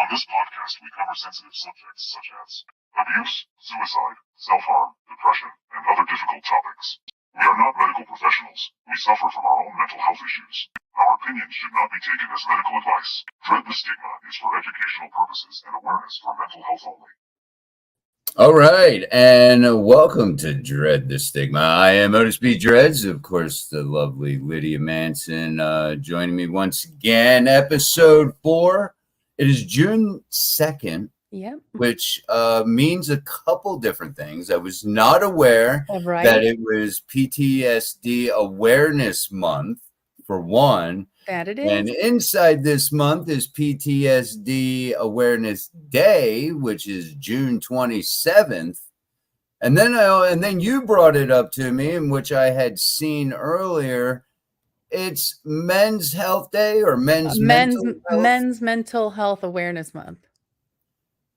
On this podcast, we cover sensitive subjects such as abuse, suicide, self-harm, depression, and other difficult topics. We are not medical professionals. We suffer from our own mental health issues. Our opinions should not be taken as medical advice. Dred the Stigma is for educational purposes and awareness for mental health only. All right, and welcome to Dred the Stigma. I am Otis B. Dreads, of course, the lovely Lydia Manson joining me once again. Episode 4. It is June 2nd, which means a couple different things. I was not aware that it was PTSD Awareness Month, for one. That it is. And inside this month is PTSD Awareness Day, which is June 27th. And then you brought it up to me, in which I had seen earlier. It's Men's Health Day or Men's Mental Health Awareness Month.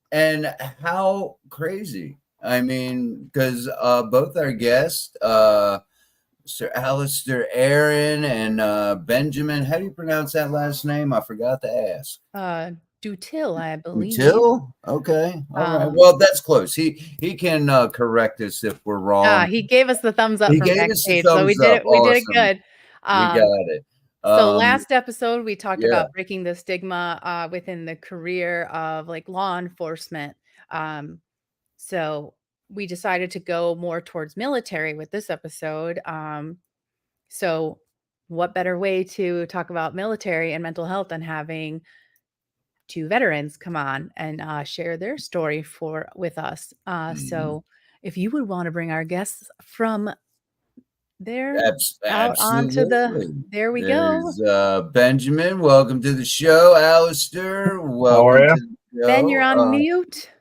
And how crazy. I mean, because both our guests, Sir Alister Aaron and Benjamin. How do you pronounce that last name? I forgot to ask. Dutill, I believe. Dutill? Okay. All right. Well, that's close. He can correct us if we're wrong. He gave us the thumbs up from backstage, so we did it. We did it good. We got it. So last episode we talked about breaking the stigma within the career of like law enforcement. So we decided to go more towards military with this episode. So what better way to talk about military and mental health than having two veterans come on and share their story with us. So if you would want to bring our guests from there out onto there we go. Benjamin, welcome to the show. Alister, welcome. How are you? To the show. Ben, you're on mute.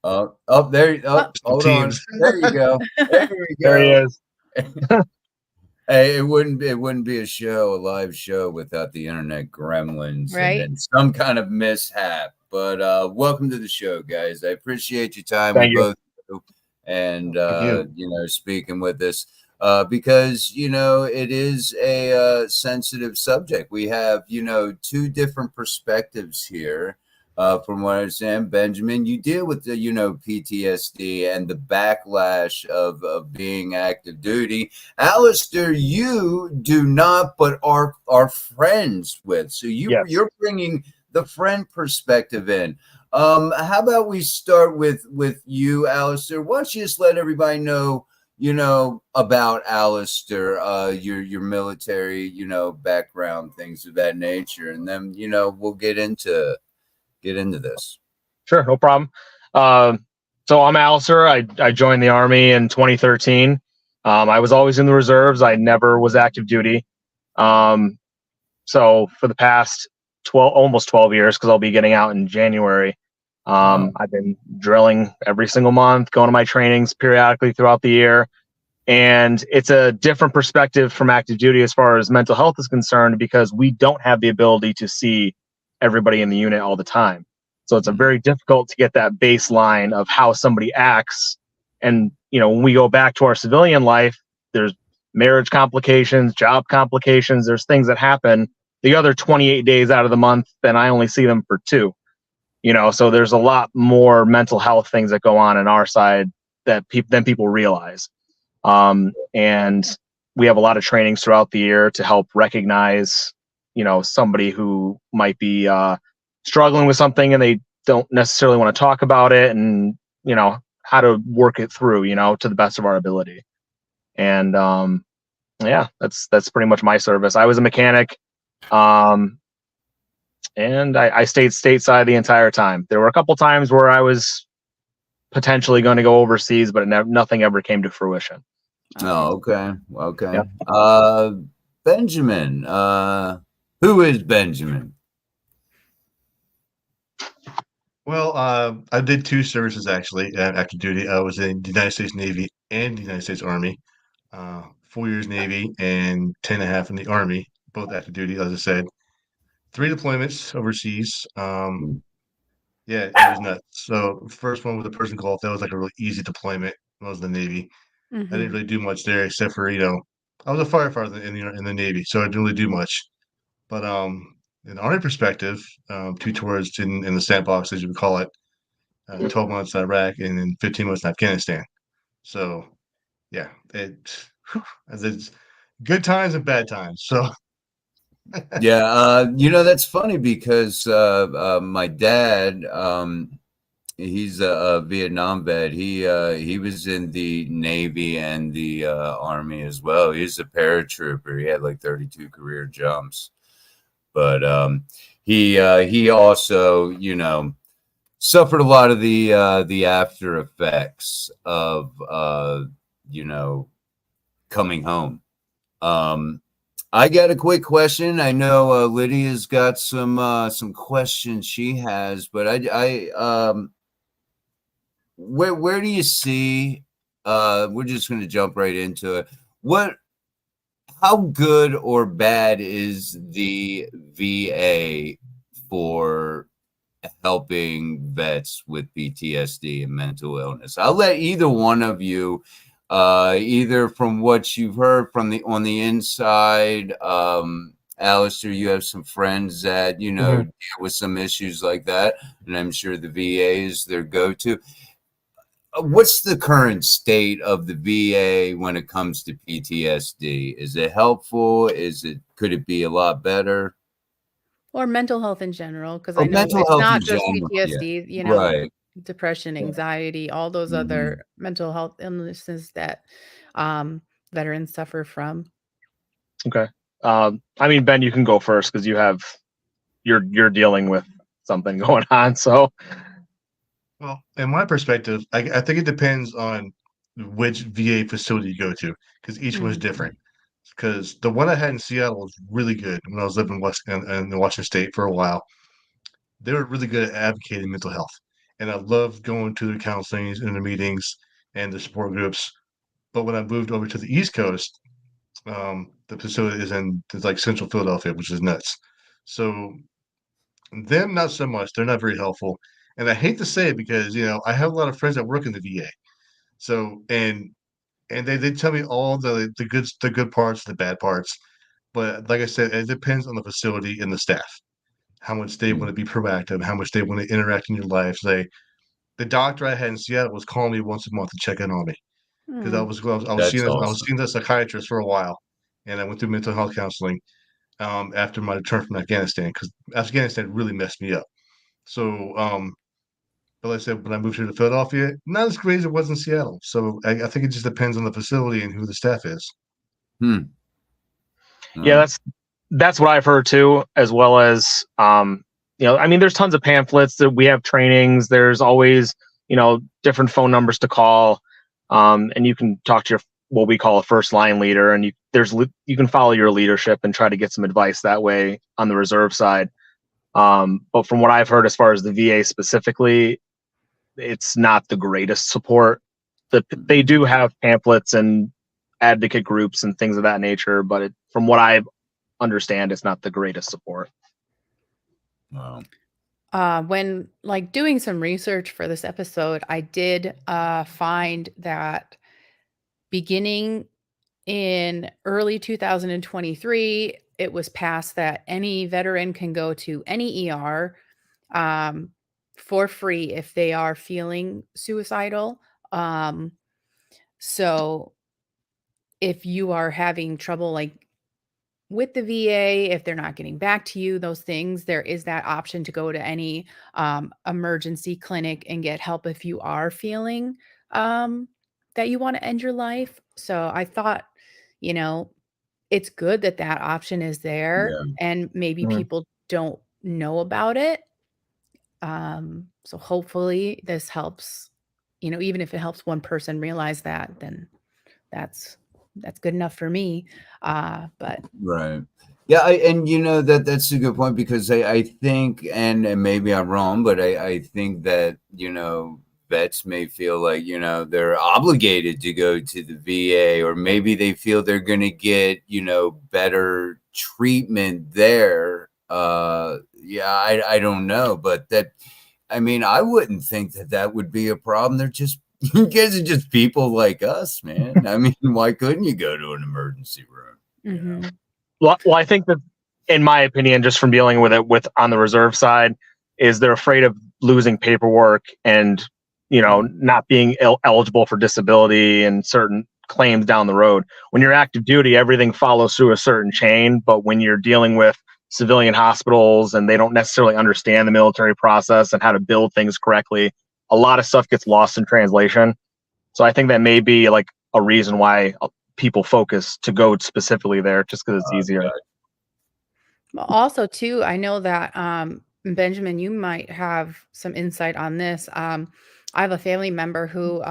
Hold on. There you go. There we go. There he is. Hey, it wouldn't be a live show without the internet gremlins, right? And some kind of mishap. But welcome to the show, guys. I appreciate your time Thank with you. both of you and speaking with us. Because it is a sensitive subject. We have two different perspectives here. From what I understand, Benjamin, you deal with the, PTSD and the backlash of being active duty. Alister, you do not, but are friends with. So you're bringing the friend perspective in. How about we start with you, Alister? Why don't you just let everybody know, about Alister, your military, background, things of that nature, and then we'll get into this. Sure, no problem. So I'm Alister. I joined the Army in 2013. I was always in the reserves. I never was active duty. So for the past almost 12 years, because I'll be getting out in January, I've been drilling every single month, going to my trainings periodically throughout the year. And it's a different perspective from active duty as far as mental health is concerned, because we don't have the ability to see everybody in the unit all the time. So it's very difficult to get that baseline of how somebody acts. And, when we go back to our civilian life, there's marriage complications, job complications, there's things that happen the other 28 days out of the month, then I only see them for 2. So there's a lot more mental health things that go on our side than people realize. And we have a lot of trainings throughout the year to help recognize somebody who might be struggling with something and they don't necessarily want to talk about it, and how to work it through to the best of our ability. And that's pretty much my service. I was a mechanic, and I stayed stateside the entire time. There were a couple times where I was potentially going to go overseas, but nothing ever came to fruition. Oh, okay. Yeah. Benjamin, who is Benjamin? Well, I did 2 services actually active duty. I was in the United States Navy and the United States Army. 4 years Navy and 10 and a half in the Army, both active duty, as I said. 3 deployments overseas. Yeah, it was nuts. So first one with the Persian Gulf, that was like a really easy deployment when I was in the Navy. I didn't really do much there except for, I was a firefighter in the Navy, so I didn't really do much. But an Army perspective, 2 tours in the sandbox, as you would call it, 12 months in Iraq and then 15 months in Afghanistan. So, yeah, it's good times and bad times. So, Yeah, that's funny because my dad, he's a Vietnam vet. He was in the Navy and the Army as well. He's a paratrooper. He had like 32 career jumps, but he also suffered a lot of the after effects of coming home. I got a quick question. I know Lydia's got some questions she has, but where do you see? We're just going to jump right into it. How good or bad is the VA for helping vets with PTSD and mental illness? I'll let either one of you, either from what you've heard from on the inside. Alister, you have some friends that deal with some issues like that, and I'm sure the VA is their go-to. What's the current state of the VA when it comes to PTSD? Is it helpful? Could it be a lot better? Or mental health in general, because I know mental it's health not in just general, PTSD, right. depression, anxiety, all those other mental health illnesses that veterans suffer from. Okay. I mean, Ben, you can go first because you're dealing with something going on. So, well, in my perspective, I think it depends on which VA facility you go to because each one's different. Because the one I had in Seattle was really good when I was living in Washington State for a while. They were really good at advocating mental health, and I loved going to the counselings and the meetings and the support groups. But when I moved over to the East Coast, the facility is like Central Philadelphia, which is nuts. So them, not so much. They're not very helpful. And I hate to say it because, I have a lot of friends that work in the VA. So and they tell me all the good parts, the bad parts. But like I said, it depends on the facility and the staff, how much they want to be proactive, how much they want to interact in your life. Say the doctor I had in Seattle was calling me once a month to check in on me because That's I was awesome. seeing a psychiatrist for a while, and I went through mental health counseling after my return from Afghanistan because Afghanistan really messed me up. So, but like I said, when I moved here to Philadelphia, not as great as it was in Seattle. So I think it just depends on the facility and who the staff is. Yeah, that's what I've heard too, as well as I mean, there's tons of pamphlets that we have trainings. There's always different phone numbers to call, and you can talk to your what we call a first line leader, and you can follow your leadership and try to get some advice that way on the reserve side. But from what I've heard, as far as the VA specifically, it's not the greatest support. They do have pamphlets and advocate groups and things of that nature, but from what I understand, it's not the greatest support. Wow. When doing some research for this episode, I did find that beginning in early 2023, it was passed that any veteran can go to any ER for free if they are feeling suicidal. So if you are having trouble with the VA, if they're not getting back to you, those things, there is that option to go to any emergency clinic and get help if you are feeling that you want to end your life. So I thought, it's good that that option is there, and maybe people don't know about it. So hopefully this helps, even if it helps one person realize that, then that's good enough for me. But right. Yeah, that's a good point because I think, and maybe I'm wrong, but I think that, vets may feel like, they're obligated to go to the VA, or maybe they feel they're going to get, better treatment there. I don't know, but I wouldn't think that would be a problem. They're just, you guys are just people like us, man. I mean, why couldn't you go to an emergency room? mm-hmm. Well, I think that in my opinion, just from dealing with it on the reserve side, is they're afraid of losing paperwork and, not being eligible for disability and certain claims down the road. When you're active duty, everything follows through a certain chain. But when you're dealing with civilian hospitals and they don't necessarily understand the military process and how to build things correctly, a lot of stuff gets lost in translation. So I think that may be like a reason why people focus to go specifically there, just because it's easier. Also, too, I know that Benjamin, you might have some insight on this. I have a family member who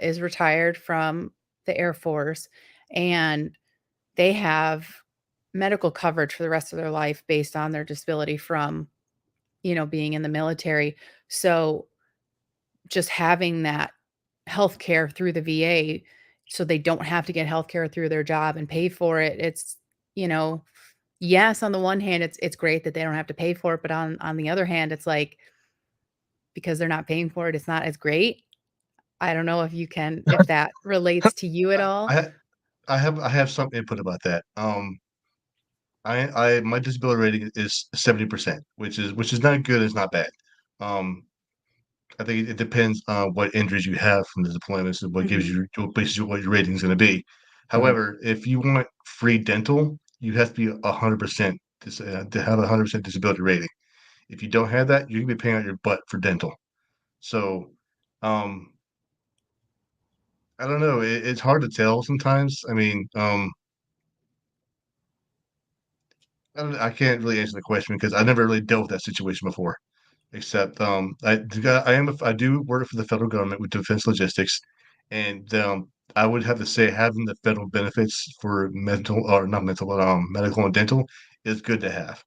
is retired from the Air Force, and they have medical coverage for the rest of their life based on their disability from, being in the military. So just having that healthcare through the VA, so they don't have to get healthcare through their job and pay for it. It's, yes, on the one hand, it's great that they don't have to pay for it, but on the other hand, it's like, because they're not paying for it, it's not as great. I don't know if that relates to you at all. I have some input about that. My disability rating is 70%, which is not good. It's not bad. I think it depends on what injuries you have from the deployments and what gives you basically what your rating is going to be. However, if you want free dental, you have to be 100% to have a 100% disability rating. If you don't have that, you're gonna be paying out your butt for dental. So, um, I don't know. It's hard to tell sometimes. I mean, I can't really answer the question because I never really dealt with that situation before. Except I do work for the federal government with defense logistics, and I would have to say having the federal benefits for mental or not mental but medical and dental is good to have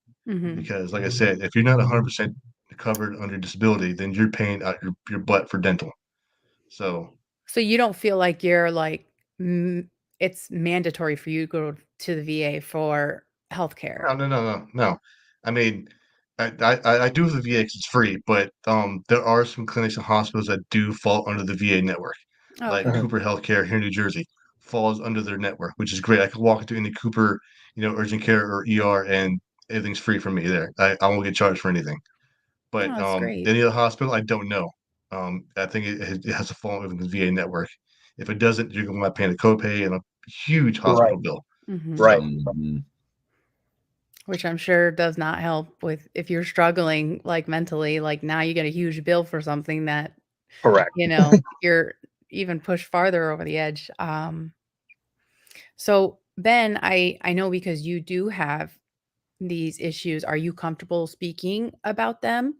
because like I said, if you're not 100% covered under disability, then you're paying out your butt for dental. So you don't feel like you're like it's mandatory for you to go to the VA for healthcare? no. I mean, I do the VA 'cause it's free, but there are some clinics and hospitals that do fall under the VA network, Oh, like okay. Cooper Healthcare here in New Jersey falls under their network, which is great. I could walk into any Cooper, urgent care or ER, and everything's free for me there. I won't get charged for anything. Oh, But that's great. any other hospital, I don't know. I think it has to fall within the VA network. If it doesn't, you're going to be paying a copay and a huge hospital bill. Right. Which I'm sure does not help with if you're struggling like mentally, like now you get a huge bill for something that, Correct. you're even pushed farther over the edge. So Ben, I know because you do have these issues. Are you comfortable speaking about them?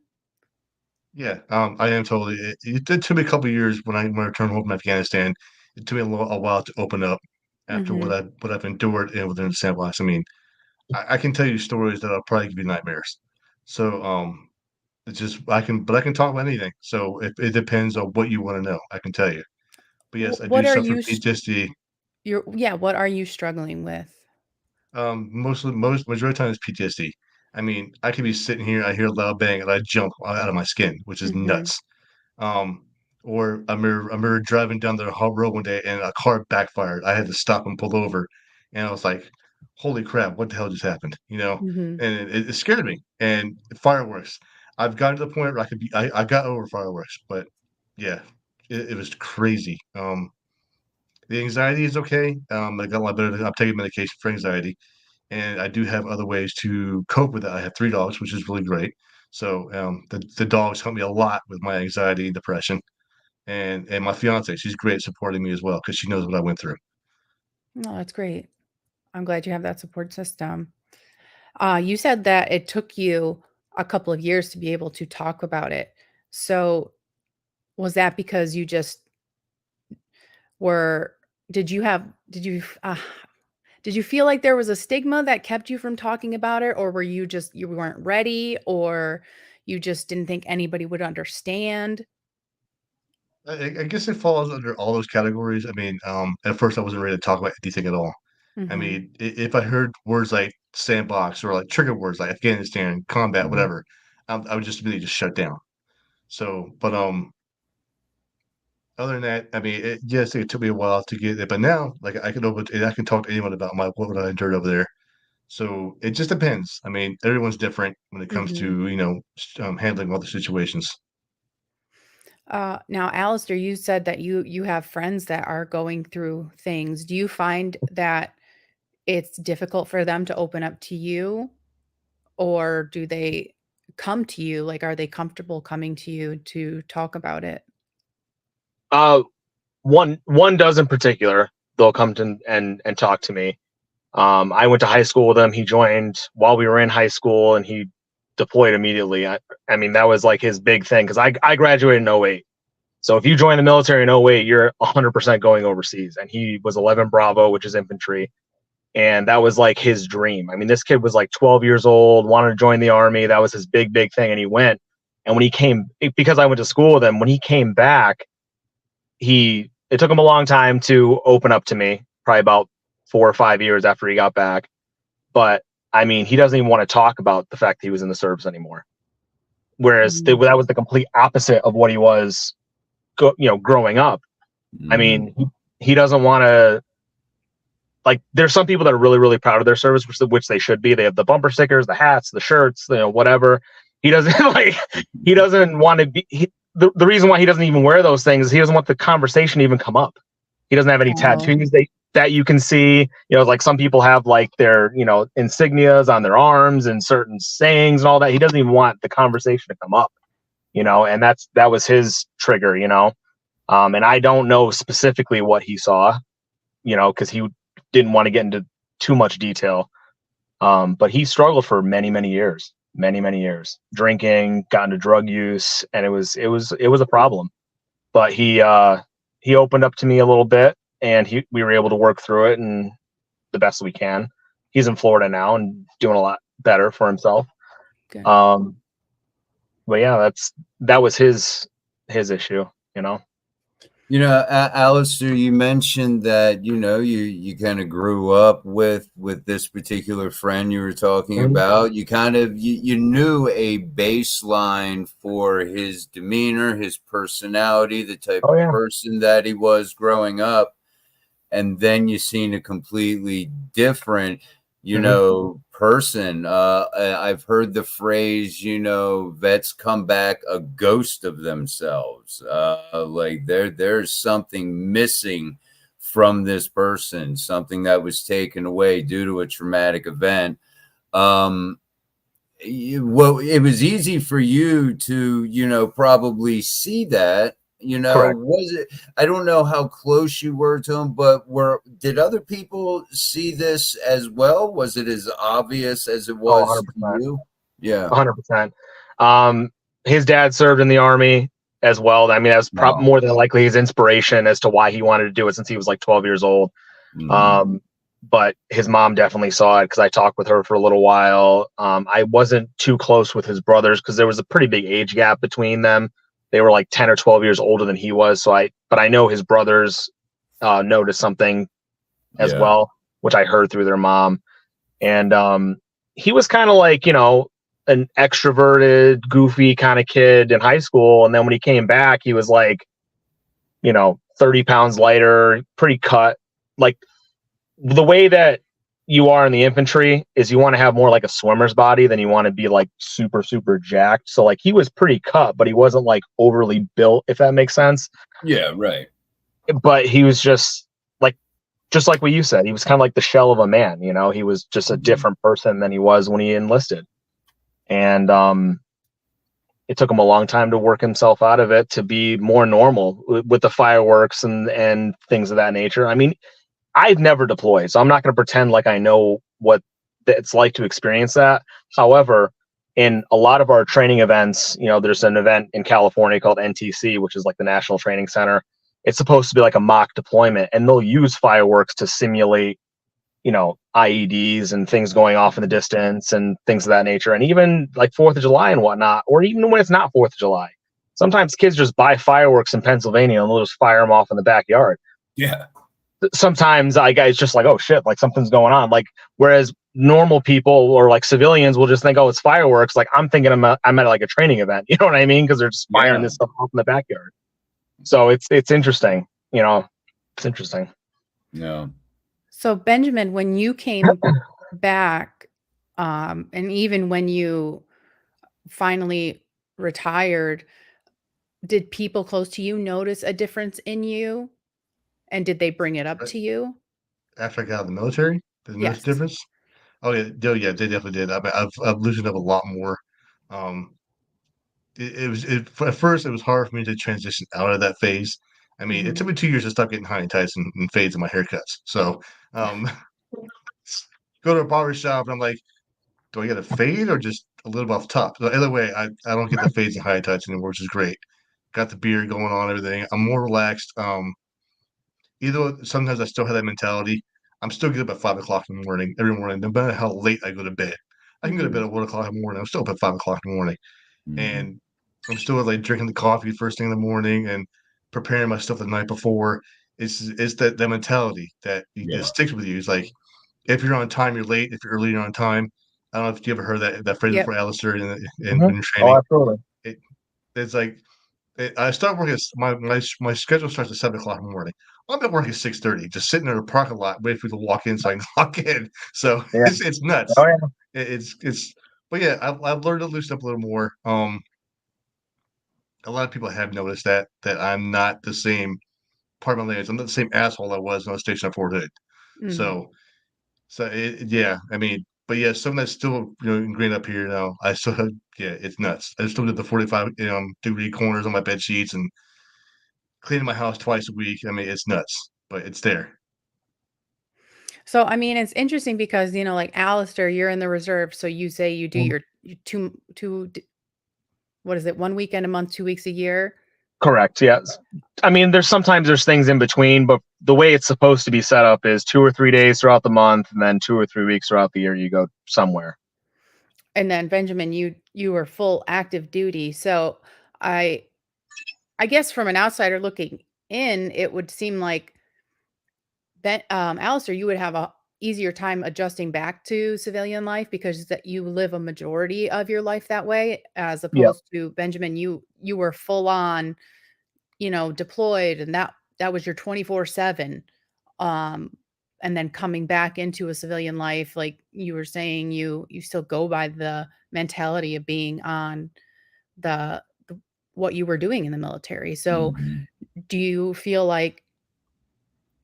Yeah, I am totally. It took me a couple of years when I returned home from Afghanistan. It took me a while to open up after Mhm. what I've endured and within the sandbox. I mean, I can tell you stories that'll probably give you nightmares. So it's just I can talk about anything. So it depends on what you want to know. I can tell you. But yes, I do What are suffer you PTSD. what are you struggling with? Majority of the time it's PTSD. I mean, I could be sitting here, I hear a loud bang, and I jump out of my skin, which is Mhm. nuts. Um, or I remember driving down the hot road one day and a car backfired. I had to stop and pull over, and I was like, "Holy crap! What the hell just happened?" Mhm. And it scared me. And fireworks, I've gotten to the point where I got over fireworks, but yeah, it was crazy. The anxiety is okay. I got a lot better. I'm taking medication for anxiety, and I do have other ways to cope with it. I have 3 dogs, which is really great. So, the dogs help me a lot with my anxiety and depression, and my fiance, she's great at supporting me as well because she knows what I went through. No, that's great. I'm glad you have that support system. You said that it took you a couple of years to be able to talk about it. So, was that because you just were did you have did you feel like there was a stigma that kept you from talking about it, or were you just you weren't ready, or you just didn't think anybody would understand? I guess it falls under all those categories. I mean, at first, I wasn't ready to talk about anything at all. I Mhm. mean, if I heard words like sandbox or like trigger words like Afghanistan, combat, whatever, I would just really just shut down. So, but other than that, I mean, yes, it took me a while to get it, but now, like, I can talk to anyone about what I endured over there. So it just depends. I mean, everyone's different when it comes to handling all the situations. Now, Alister, you said that you have friends that are going through things. Do you find that it's difficult for them to open up to you, or do they come to you? Like, are they comfortable coming to you to talk about it? One does in particular. They'll come to and talk to me. I went to high school with him. He joined while we were in high school, and he deployed immediately. I mean, that was like his big thing, because I graduated in 08. So if you join the military in 08, you're 100% going overseas. And he was 11 Bravo, which is infantry. And that was like his dream. I mean, this kid was like 12 years old, wanted to join the Army. That was his big thing. And he went. And when he came, because I went to school with him, when he came back, it took him a long time to open up to me, probably about 4 or 5 years after he got back. But I mean, he doesn't even want to talk about the fact that he was in the service anymore. Whereas that was the complete opposite of what he was, growing up. I mean, he doesn't want to, like, there's some people that are really, really proud of their service, which they should be. They have the bumper stickers, the hats, the shirts, whatever. He doesn't he doesn't want to be, the reason why he doesn't even wear those things is he doesn't want the conversation to even come up. He doesn't have any tattoos that you can see, like some people have like their, insignias on their arms and certain sayings and all that. He doesn't even want the conversation to come up, and that was his trigger, and I don't know specifically what he saw, because he didn't want to get into too much detail. But he struggled for many years, drinking, got into drug use, and it was a problem. But he opened up to me a little bit, and we were able to work through it, and the best we can. He's in Florida now and doing a lot better for himself. Okay. But yeah, that was his issue, Alister, you mentioned that, you kind of grew up with this particular friend you were talking about. You kind of, you knew a baseline for his demeanor, his personality, the type of person that he was growing up. And then you seen a completely different, person. I've heard the phrase, vets come back a ghost of themselves. Like there's something missing from this person, something that was taken away due to a traumatic event. Well, it was easy for you to, probably see that. Correct. Was it? I don't know how close you were to him, but did other people see this as well? Was it as obvious as it was to you? Yeah, 100%. His dad served in the Army as well. I mean, that was more than likely his inspiration as to why he wanted to do it since he was like 12 years old. But his mom definitely saw it, because I talked with her for a little while. I wasn't too close with his brothers because there was a pretty big age gap between them. They were like 10 or 12 years older than he was. But I know his brothers noticed something as well, which I heard through their mom. And he was kind of like, an extroverted, goofy kind of kid in high school. And then when he came back, he was like, 30 pounds lighter, pretty cut. Like the way that you are in the infantry is you want to have more like a swimmer's body than you want to be like super, super jacked. So like he was pretty cut, but he wasn't like overly built, if that makes sense. Yeah, right. But he was just like what you said. He was kind of like the shell of a man, he was just a different person than he was when he enlisted. And it took him a long time to work himself out of it to be more normal with the fireworks and things of that nature. I mean, I've never deployed, so I'm not going to pretend like I know what it's like to experience that. However, in a lot of our training events, there's an event in California called NTC, which is like the National Training Center. It's supposed to be like a mock deployment, and they'll use fireworks to simulate, IEDs and things going off in the distance and things of that nature. And even like 4th of July and whatnot, or even when it's not 4th of July, sometimes kids just buy fireworks in Pennsylvania and they'll just fire them off in the backyard. Yeah. Sometimes guys just like, oh shit, like something's going on. Like, whereas normal people or like civilians will just think, oh, it's fireworks. Like I'm thinking I'm at like a training event. You know what I mean? Because they're just firing this stuff off in the backyard. So it's interesting. It's interesting. Yeah. So Benjamin, when you came back, And even when you finally retired, did people close to you notice a difference in you? And did they bring it up to you? After I got out of the military, did I notice a Yes. difference? Oh yeah, yeah, they definitely did. I mean, I've loosened up a lot more. Um, at first it was hard for me to transition out of that phase. I mean, it took me 2 years to stop getting high and tights and fades in my haircuts. So, um, go to a barber shop and I'm like, do I get a fade or just a little bit off the top? So either way, I don't get the fades and high and tights anymore, which is great. Got the beard going on, everything. I'm more relaxed. Either though sometimes I still have that mentality. I'm still get up at 5 o'clock in the morning every morning, no matter how late I go to bed. I can go to bed at 1 o'clock in the morning. I'm still up at 5 o'clock in the morning, and I'm still like drinking the coffee first thing in the morning and preparing my stuff the night before. It's that mentality that sticks with you. It's like if you're on time, you're late. If you're early, you're on time. I don't know if you ever heard that phrase Yep. before, Alister, in Mhm. your Oh, training. absolutely. It's like I start working. My schedule starts at 7 o'clock in the morning. I'm at work at 6:30, just sitting in the parking lot waiting for people to walk in so I can walk in. So Yeah. it's nuts. Oh yeah. It's but yeah, I've learned to loosen up a little more. A lot of people have noticed that I'm not the same part of my lineage. I'm not the same asshole I was when I was stationed at Fort Hood. So yeah, I mean, but yeah, some that's still ingrained up here now. I still have it's nuts. I still did the 45 degree corners on my bed sheets and cleaning my house twice a week. I mean, it's nuts, but it's there. So, I mean, it's interesting because, like Alister, you're in the reserve. So you say you do your what is it? 1 weekend a month, 2 weeks a year. Correct. Yes. I mean, there's things in between, but the way it's supposed to be set up is 2 or 3 days throughout the month, and then 2 or 3 weeks throughout the year you go somewhere. And then Benjamin, you were full active duty. So I guess from an outsider looking in, it would seem like that Alistair, you would have a easier time adjusting back to civilian life because that you live a majority of your life that way, as Yeah. opposed to Benjamin, you were full on, deployed, and that was your 24/7. And then coming back into a civilian life, like you were saying, you still go by the mentality of being on the what you were doing in the military. So do you feel like,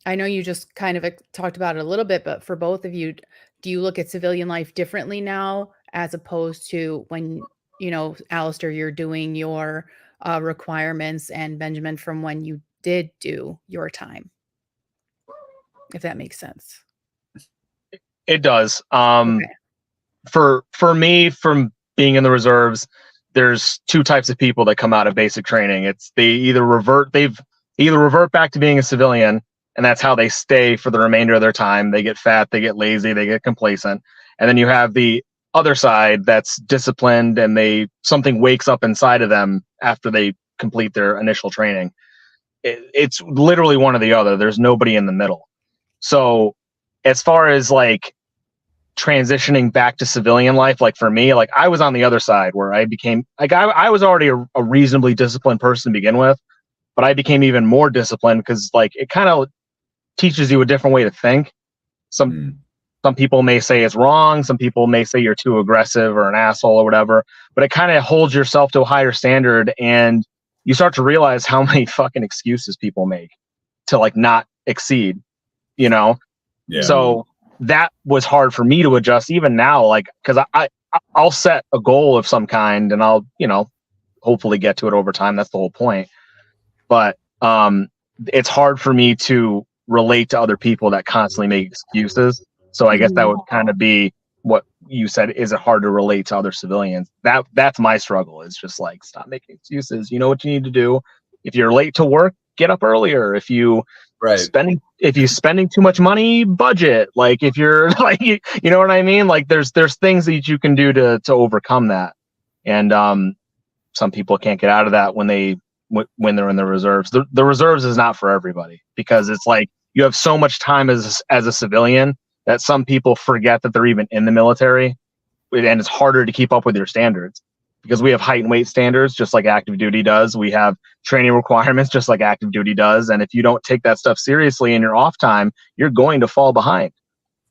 I know you just kind of talked about it a little bit, but for both of you, do you look at civilian life differently now as opposed to when, Alistair, you're doing your requirements, and Benjamin, from when you did do your time? If that makes sense. It does. Okay. For me, from being in the reserves, there's two types of people that come out of basic training. They either revert back to being a civilian, and that's how they stay for the remainder of their time. They get fat, they get lazy, they get complacent. And then you have the other side that's disciplined, and something wakes up inside of them after they complete their initial training. It's literally one or the other. There's nobody in the middle. So as far as like transitioning back to civilian life, like for me, like I was on the other side where I became like I was already a reasonably disciplined person to begin with, but I became even more disciplined because like it kind of teaches you a different way to think. Some people may say it's wrong, some people may say you're too aggressive or an asshole or whatever, but it kind of holds yourself to a higher standard, and you start to realize how many fucking excuses people make to like not exceed, Yeah. So that was hard for me to adjust even now, like, because I'll set a goal of some kind and I'll, hopefully get to it over time. That's the whole point. But it's hard for me to relate to other people that constantly make excuses. So I guess that would kind of be what you said. Is it hard to relate to other civilians? That's my struggle. It's just like, stop making excuses. You know what you need to do. If you're late to work, get up earlier. If you're spending too much money, budget. Like if you're like, you know what I mean? Like there's things that you can do to overcome that. And some people can't get out of that when they're in the reserves. The reserves is not for everybody, because it's like you have so much time as a civilian that some people forget that they're even in the military, and it's harder to keep up with your standards because we have height and weight standards just like active duty does. We have training requirements just like active duty does, and if you don't take that stuff seriously in your off time, you're going to fall behind.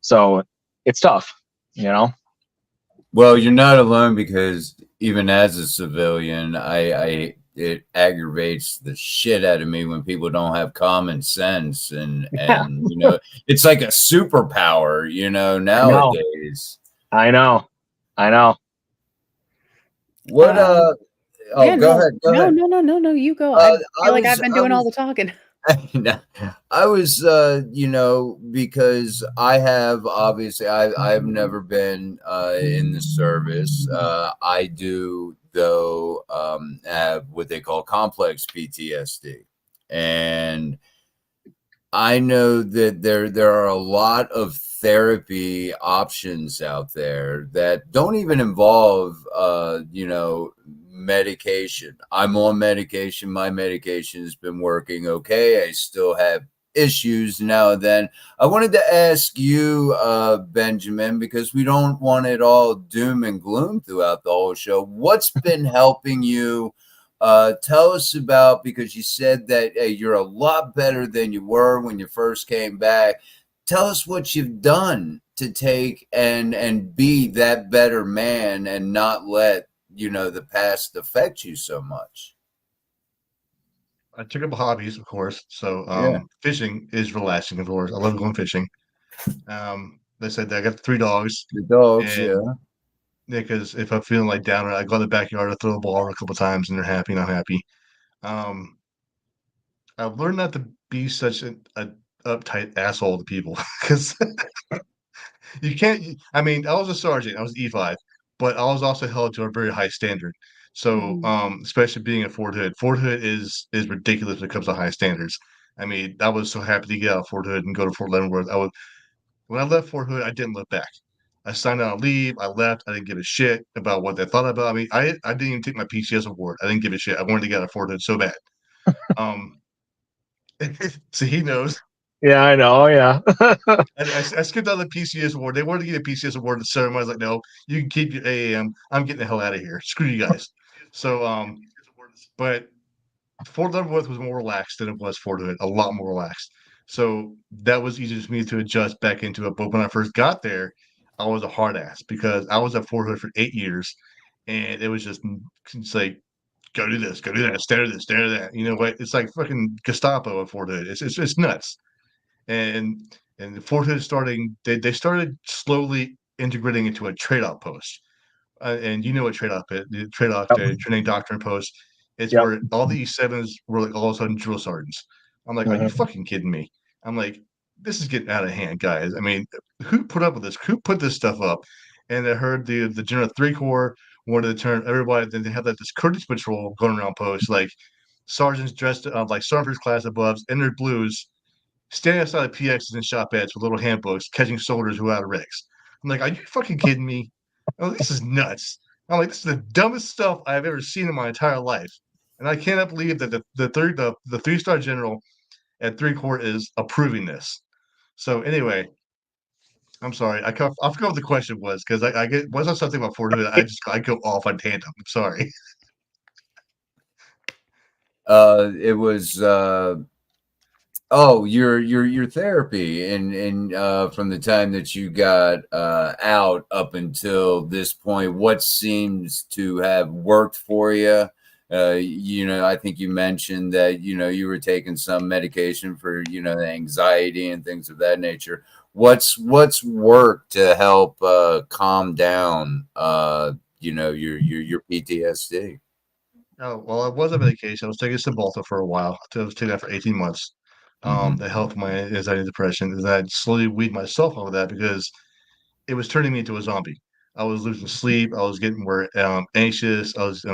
So it's tough, Well, you're not alone, because even as a civilian, it aggravates the shit out of me when people don't have common sense, and Yeah. it's like a superpower, nowadays. I know. What Yeah, go no, ahead. Go no, ahead. no, no, no, no. You go. I I feel like I've was been I doing all the was talking. I was, because I have, obviously, I've never been in the service. I do, though, have what they call complex PTSD, and I know that there are a lot of therapy options out there that don't even involve medication. I'm on medication. My medication has been working okay. I still have issues now and then. I wanted to ask you, Benjamin, because we don't want it all doom and gloom throughout the whole show. What's been helping you? Tell us about, because you said that you're a lot better than you were when you first came back. Tell us what you've done to take and be that better man, and not let the past affect you so much. I took up hobbies, of course. So Yeah, fishing is relaxing, of course. I love going fishing. They said that I got 3 dogs, the dogs. and Yeah, because if I'm feeling like down, I go in the backyard, I throw a ball a couple times, and they're happy, and I'm happy. Um, I've learned not to be such a uptight asshole to people, because you can't. I mean, I was a sergeant, I was E5, but I was also held to a very high standard. So, Mhm. especially being at Fort Hood, Fort Hood is ridiculous when it comes to high standards. I mean, I was so happy to get out of Fort Hood and go to Fort Leavenworth. When I left Fort Hood, I didn't look back. I signed out on leave. I left. I didn't give a shit about what they thought about. I mean, I didn't even take my PCS award. I didn't give a shit. I wanted to get out of Fort Hood so bad. Um, so he knows. Yeah, I know. Yeah. I skipped out the PCS award. They wanted to get a PCS award in the ceremony. I was like, no, you can keep your AAM. I'm getting the hell out of here. Screw you guys. So, but Fort Leavenworth was more relaxed than it was Fort Hood, a lot more relaxed. So that was easy for me to adjust back into it. But when I first got there, I was a hard ass because I was at Fort Hood for 8 years, and it was just it's like go do this, go do that, stare at this, stare at that. You know what? It's like fucking Gestapo at Fort Hood. It's nuts. And Fort Hood starting they started slowly integrating into a trade outpost. And you know what trade off is, the trade off, Yep. the training doctrine post. It's Yep. where all the E7s were like all of a sudden drill sergeants. I'm like, are you Mhm. fucking kidding me? I'm like, this is getting out of hand, guys. I mean, who put up with this? Who put this stuff up? And I heard the General 3 Corps wanted to turn everybody. Then they have like this courtesy patrol going around post, like sergeants dressed like sergeant class above in their blues, standing outside of PXs and shop ads with little handbooks, catching soldiers who are out of rigs. I'm like, are you fucking kidding me? Oh, this is nuts. I'm like, this is the dumbest stuff I've ever seen in my entire life. And I cannot believe that the 3-star general at 3 Corps is approving this. So anyway, I'm sorry. I forgot what the question was because I get once I start thinking about Fort Hood, I go off on tandem. I'm sorry. it was. Oh, your therapy, and from the time that you got out up until this point, what seems to have worked for you? I think you mentioned that you were taking some medication for the anxiety and things of that nature. What's worked to help calm down your PTSD? Oh, well, I was on medication. I was taking Cymbalta for a while. I was taking that for 18 months. Hmm. That helped my anxiety and depression. And I slowly weed myself out of that because it was turning me into a zombie. I was losing sleep. I was getting more anxious. I was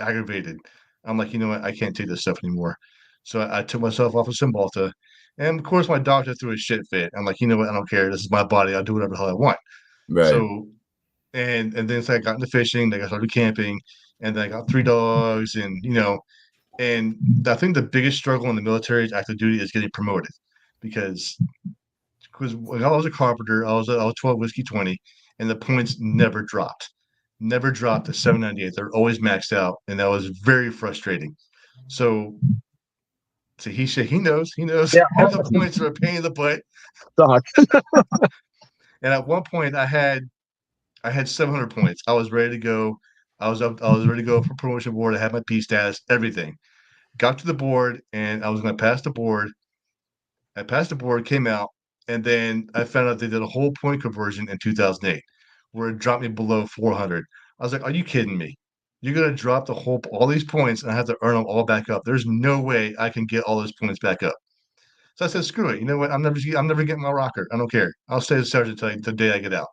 aggravated. I'm like, you know what? I can't take this stuff anymore. So I took myself off of Cymbalta. And of course, my doctor threw a shit fit. I'm like, you know what? I don't care. This is my body. I'll do whatever the hell I want. Right. So and then so I got into fishing. Then I started camping, and then I got 3 dogs, and and I think the biggest struggle in the military is active duty is getting promoted, because when I was a carpenter, I was 12 whiskey 20, and the points never dropped to 798. They're always maxed out, and that was very frustrating. So he knows Yeah. the points are a pain in the butt. Doc. And at one point, I had 700 points. I was ready to go. I was ready to go for promotion board. I had my P status, everything. Got to the board, and I was going to pass the board. I passed the board, came out, and then I found out they did a whole point conversion in 2008, where it dropped me below 400. I was like, "Are you kidding me? You're going to drop all these points, and I have to earn them all back up. There's no way I can get all those points back up." So I said, "Screw it. You know what? I'm never getting my rocker. I don't care. I'll stay as sergeant until the day I get out."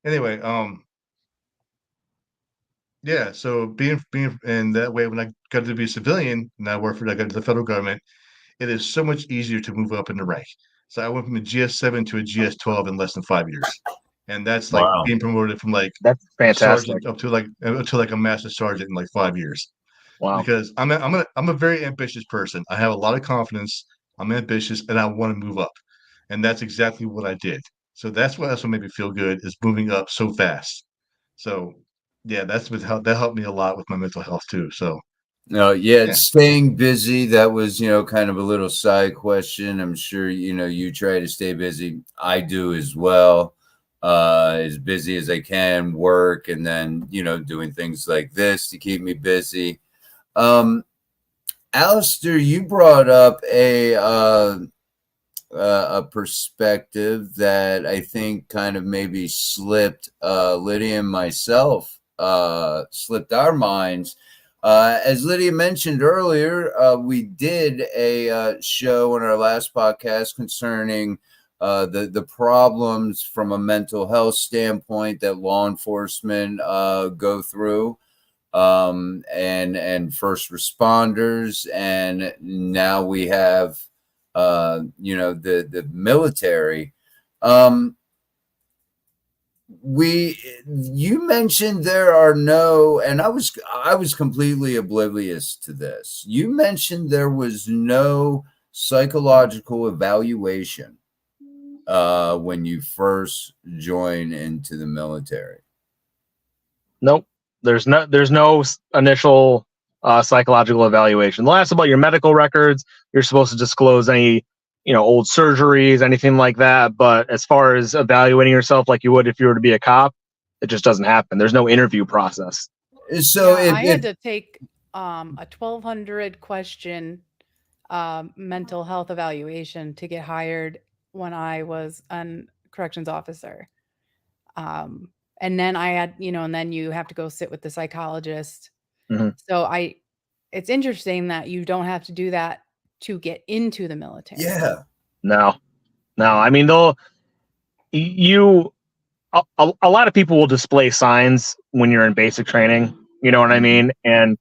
Anyway, yeah. So being in that way, when I got to be a civilian, and I got to the federal government, it is so much easier to move up in the rank. So I went from a GS7 to a GS12 in less than 5 years, and that's like Wow. being promoted from like That's a fantastic. sergeant up to like a master sergeant in like 5 years. Wow. Because I'm a very ambitious person. I have a lot of confidence. I'm ambitious, and I want to move up, and that's exactly what I did. So that's what made me feel good is moving up so fast. So yeah, that helped me a lot with my mental health too. So No, yeah, yeah. staying busy. That was, kind of a little side question. I'm sure, you try to stay busy. I do as well. As busy as I can, work, and then, doing things like this to keep me busy. Alister, you brought up a perspective that I think kind of maybe slipped Lydia and myself, slipped our minds. As Lydia mentioned earlier, we did a show on our last podcast concerning the problems from a mental health standpoint that law enforcement go through, and first responders, and now we have the military. You mentioned there are no, and I was completely oblivious to this. You mentioned there was no psychological evaluation when you first join into the military. Nope. There's no initial psychological evaluation. They'll ask about your medical records. You're supposed to disclose any old surgeries, anything like that. But as far as evaluating yourself like you would if you were to be a cop, it just doesn't happen. There's no interview process. So I had to take a 1,200 question mental health evaluation to get hired when I was a corrections officer. And then I had, and then you have to go sit with the psychologist. Mm-hmm. So it's interesting that you don't have to do that to get into the military. Yeah. No. I mean, a lot of people will display signs when you're in basic training. You know what I mean? And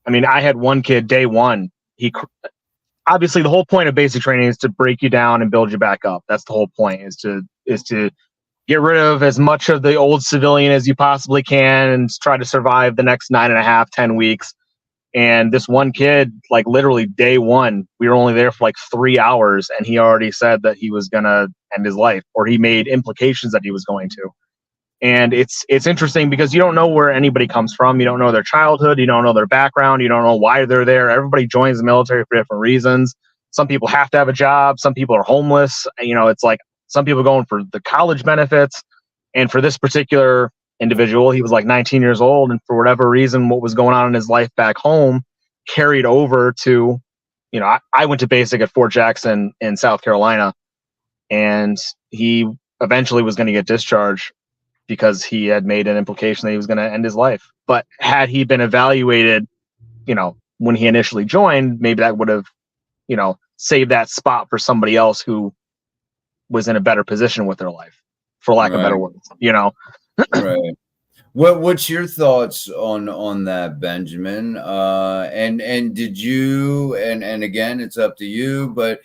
I mean, I had one kid day one. Obviously the whole point of basic training is to break you down and build you back up. That's the whole point, is to get rid of as much of the old civilian as you possibly can and try to survive the next 9.5, 10 weeks. And this one kid, like literally day one, we were only there for like 3 hours, and he already said that he was going to end his life, or he made implications that he was going to. And it's interesting because you don't know where anybody comes from. You don't know their childhood. You don't know their background. You don't know why they're there. Everybody joins the military for different reasons. Some people have to have a job. Some people are homeless. It's like some people are going for the college benefits. And for this particular individual, he was like 19 years old. And for whatever reason, what was going on in his life back home carried over to, I went to basic at Fort Jackson in South Carolina, and he eventually was going to get discharged because he had made an implication that he was going to end his life. But had he been evaluated, when he initially joined, maybe that would have, saved that spot for somebody else who was in a better position with their life, for lack of better words, Right. What's your thoughts on that, Benjamin? And did you, and again, it's up to you, but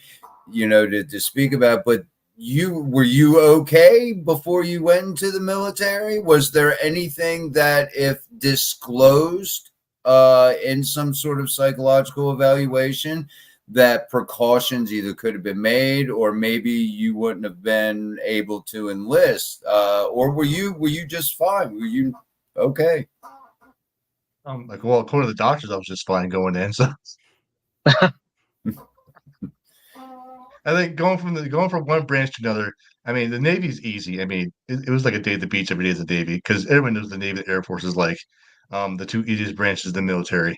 to speak about, but were you okay before you went into the military? Was there anything that, if disclosed in some sort of psychological evaluation, that precautions either could have been made, or maybe you wouldn't have been able to enlist, or were you just fine? Were you okay? Well, according to the doctors, I was just fine going in. So I think going from one branch to another, I mean, the Navy's easy. I mean, it was like a day at the beach every day at the Navy because everyone knows the Navy and Air Force is like the two easiest branches of the military.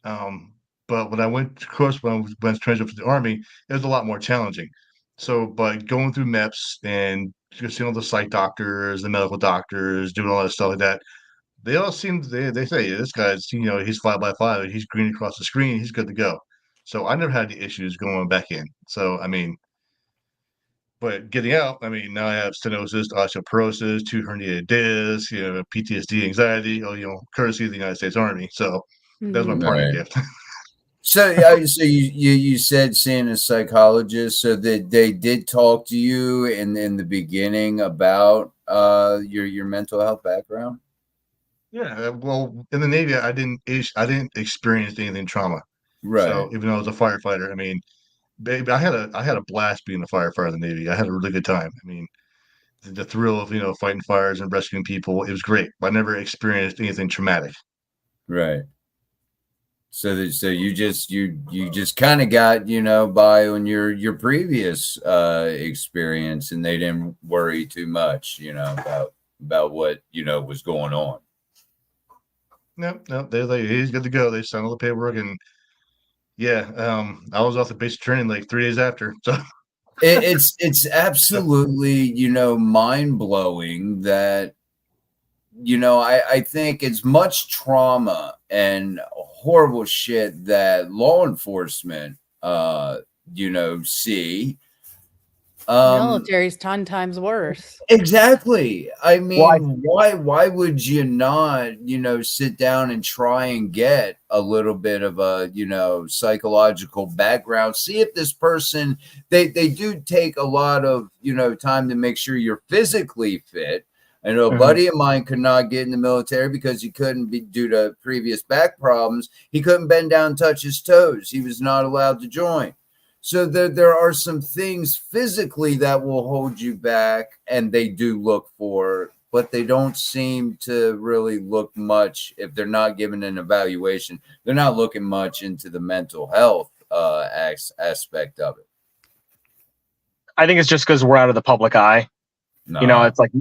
Um, but when I went, of course, when I was transferred to the Army, it was a lot more challenging. So, by going through MEPS and just seeing all the psych doctors, the medical doctors, doing all that stuff like that, they all seem they say this guy's he's fly by fly, he's green across the screen, he's good to go. So I never had any issues going back in. So I mean, but getting out, I mean, now I have stenosis, osteoporosis, two herniated discs, PTSD, anxiety, courtesy of the United States Army. So that's my parting Right. gift. So, so you said seeing a psychologist, so that they did talk to you in the beginning about your mental health background. Yeah, well, in the Navy, I didn't experience anything trauma. Right. So even though I was a firefighter, I mean, baby, I had a blast being a firefighter in the Navy. I had a really good time. I mean, the thrill of fighting fires and rescuing people, it was great. But I never experienced anything traumatic. Right. So you just kind of got by on your previous experience, and they didn't worry too much about what was going on. No, they're like, he's good to go. They signed all the paperwork, and yeah, I was off the basic training like 3 days after. So it's absolutely mind blowing that I think it's much trauma and horrible shit that law enforcement see. Military's 10 times worse. Exactly. I mean, why would you not, sit down and try and get a little bit of a, psychological background, see if this person, they do take a lot of, time to make sure you're physically fit. I know a buddy of mine could not get in the military because he couldn't be, due to previous back problems, he couldn't bend down and touch his toes. He was not allowed to join. So there are some things physically that will hold you back, and they do look for, but they don't seem to really look much if they're not given an evaluation. They're not looking much into the mental health aspect of it. I think it's just because we're out of the public eye. No. It's like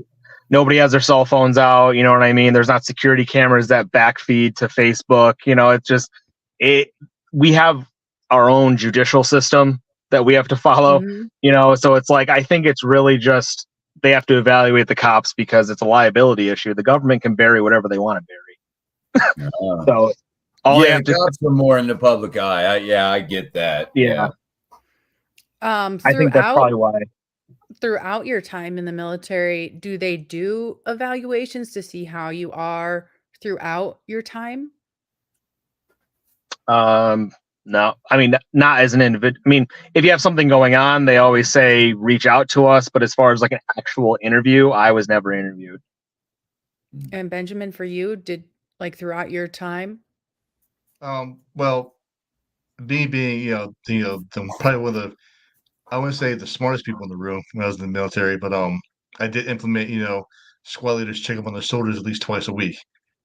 nobody has their cell phones out. You know what I mean? There's not security cameras that backfeed to Facebook. It's just we have our own judicial system that we have to follow, so it's like, I think it's really just, they have to evaluate the cops because it's a liability issue. The government can bury whatever they want to bury. So the cops are more in the public eye. I get that. Yeah. I think that's probably why. Throughout your time in the military, do they do evaluations to see how you are throughout your time? No, I mean, not as an individual. I mean, if you have something going on, they always say reach out to us. But as far as like an actual interview, I was never interviewed. And Benjamin, for you, did like throughout your time? Well, me being probably one of the, I wouldn't say the smartest people in the room when I was in the military, but I did implement squad leaders check up on their soldiers at least twice a week.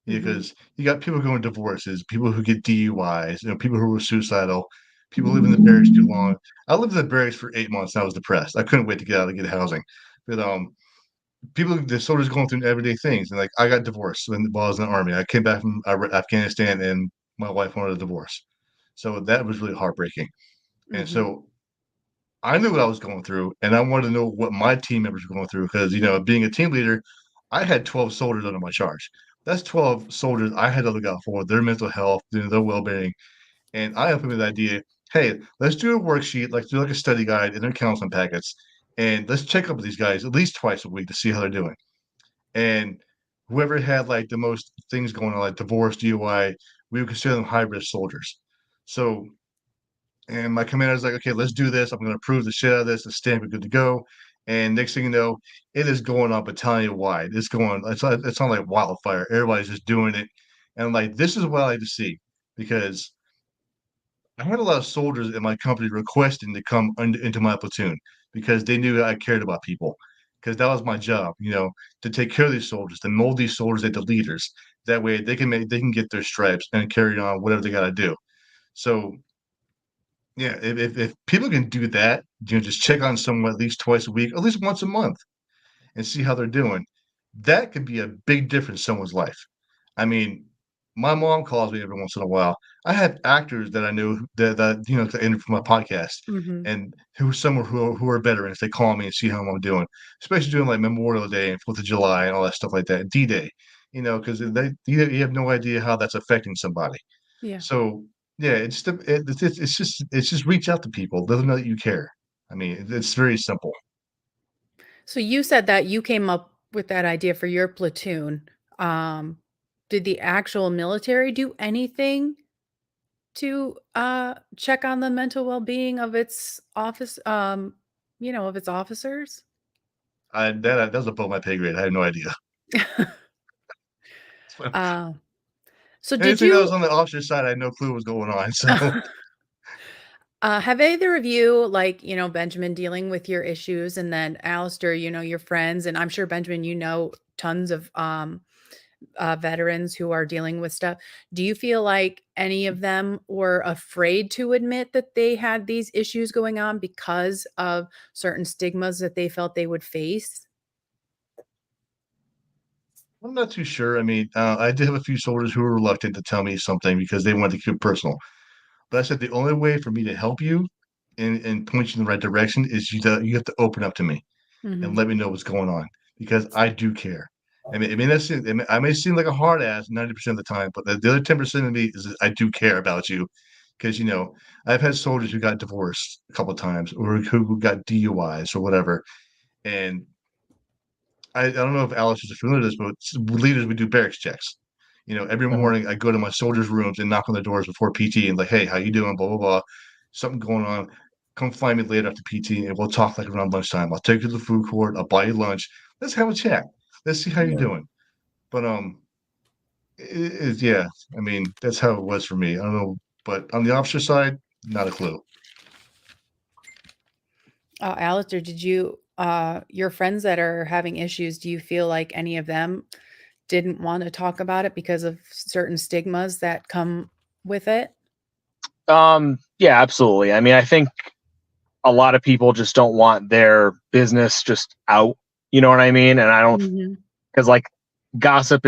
Because you got people going divorces, people who get DUIs, people who were suicidal, people who live in the barracks too long. I lived in the barracks for 8 months and I was depressed. I couldn't wait to get out and get housing. But the soldiers going through everyday things. And like, I got divorced while I was in the Army. I came back from Afghanistan and my wife wanted a divorce. So that was really heartbreaking. And so I knew what I was going through, and I wanted to know what my team members were going through because, being a team leader, I had 12 soldiers under my charge. That's 12 soldiers I had to look out for, their mental health, their well-being. And I implemented the idea, hey, let's do a worksheet, like do like a study guide and their counseling packets, and let's check up with these guys at least twice a week to see how they're doing. And whoever had like the most things going on, like divorce, DUI, we would consider them high-risk soldiers. So, and my commander's like, okay, let's do this. I'm going to approve the shit out of this. The stamp is good to go. And next thing you know, it is going on battalion wide. It's not like wildfire. Everybody's just doing it. And I'm like, this is what I like to see because I had a lot of soldiers in my company requesting to come into my platoon because they knew I cared about people. Because that was my job, to take care of these soldiers, to mold these soldiers into leaders. That way they can get their stripes and carry on whatever they got to do. So Yeah, if people can do that, just check on someone at least twice a week, at least once a month, and see how they're doing, that could be a big difference in someone's life. I mean, my mom calls me every once in a while. I have actors that I know that enter from my podcast, Mhm. and who are veterans. They call me and see how I'm doing, especially doing like Memorial Day and 4th of July and all that stuff like that, D-Day. Because you have no idea how that's affecting somebody. Yeah. So yeah, it's just reach out to people, let them know that you care. I mean, it's very simple. So you said that you came up with that idea for your platoon. Um, did the actual military do anything to check on the mental well-being of its of its officers? That was above my pay grade. I had no idea. uh, so did Anything that was you on the officer side, I had no clue what was going on. So have either of you, like, Benjamin, dealing with your issues, and then Alistair, your friends, and I'm sure Benjamin, tons of veterans who are dealing with stuff. Do you feel like any of them were afraid to admit that they had these issues going on because of certain stigmas that they felt they would face? I'm not too sure. I mean, I did have a few soldiers who were reluctant to tell me something because they wanted to keep it personal. But I said the only way for me to help you and point you in the right direction is you have to open up to me and Mhm. let me know what's going on because I do care. I may seem like a hard ass 90% of the time, but the other 10% of me is that I do care about you because I've had soldiers who got divorced a couple of times or who got DUIs or whatever, and I don't know if Alice is familiar with this, but leaders we do barracks checks. Every Uh-huh. morning I go to my soldiers' rooms and knock on the doors before PT and like, hey, how you doing? Blah blah blah. Something going on. Come find me later after PT and we'll talk like around lunchtime. I'll take you to the food court. I'll buy you lunch. Let's have a chat. Let's see how you're Yeah. doing. But yeah. I mean, that's how it was for me. I don't know, but on the officer side, not a clue. Alistair, did you your friends that are having issues, do you feel like any of them didn't want to talk about it because of certain stigmas that come with it? Yeah, absolutely. I mean, I think a lot of people just don't want their business just out. You know what I mean? And I don't, Mhm. because like gossip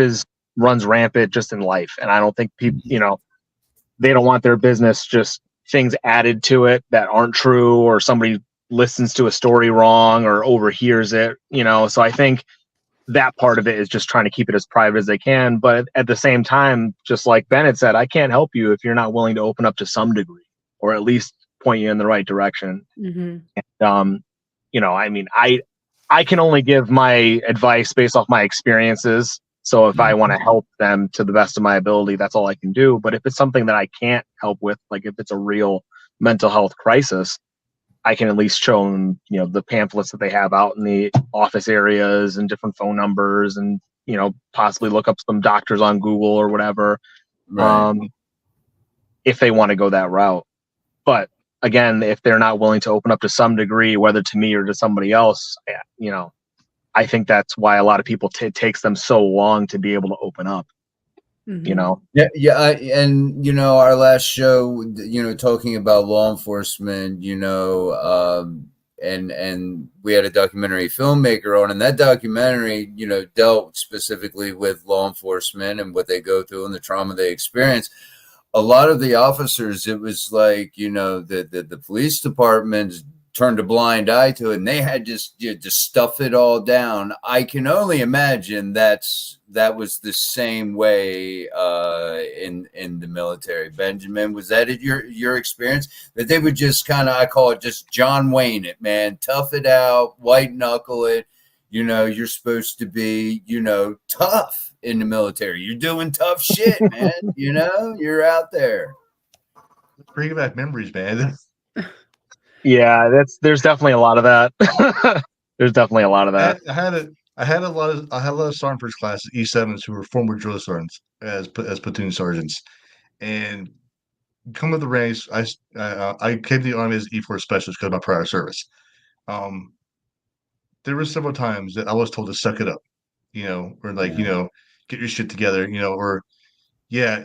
runs rampant just in life, and I don't think people, they don't want their business just things added to it that aren't true, or somebody listens to a story wrong or overhears it. So I think that part of it is just trying to keep it as private as they can. But at the same time, just like Bennett said, I can't help you if you're not willing to open up to some degree, or at least point you in the right direction. Mhm. um I mean, I can only give my advice based off my experiences. So if I want to help them to the best of my ability, that's all I can do. But if it's something that I can't help with, like if it's a real mental health crisis, I can at least show them, the pamphlets that they have out in the office areas and different phone numbers, and possibly look up some doctors on Google or whatever, Right. if they want to go that route. But again, if they're not willing to open up to some degree, whether to me or to somebody else, I think that's why a lot of people it takes them so long to be able to open up. Mhm. Yeah, yeah, and our last show, talking about law enforcement, and we had a documentary filmmaker on, and that documentary, dealt specifically with law enforcement and what they go through and the trauma they experience. A lot of the officers, it was like, the police departments turned a blind eye to it, and they had just stuff it all down. I can only imagine that was the same way in the military. Benjamin, was that your experience, that they would just kind of, I call it just John Wayne it, man, tough it out, white knuckle it. You're supposed to be, tough in the military. You're doing tough shit, man. You're out there. Bring back memories, man. Yeah, there's definitely a lot of that. There's definitely a lot of that. I had a lot of sergeant first class E7s who were former drill sergeants as platoon sergeants, and come with the ranks. I came to the army as E4 specialist because of my prior service. Um, there were several times that I was told to suck it up, or like Yeah. get your shit together, or yeah,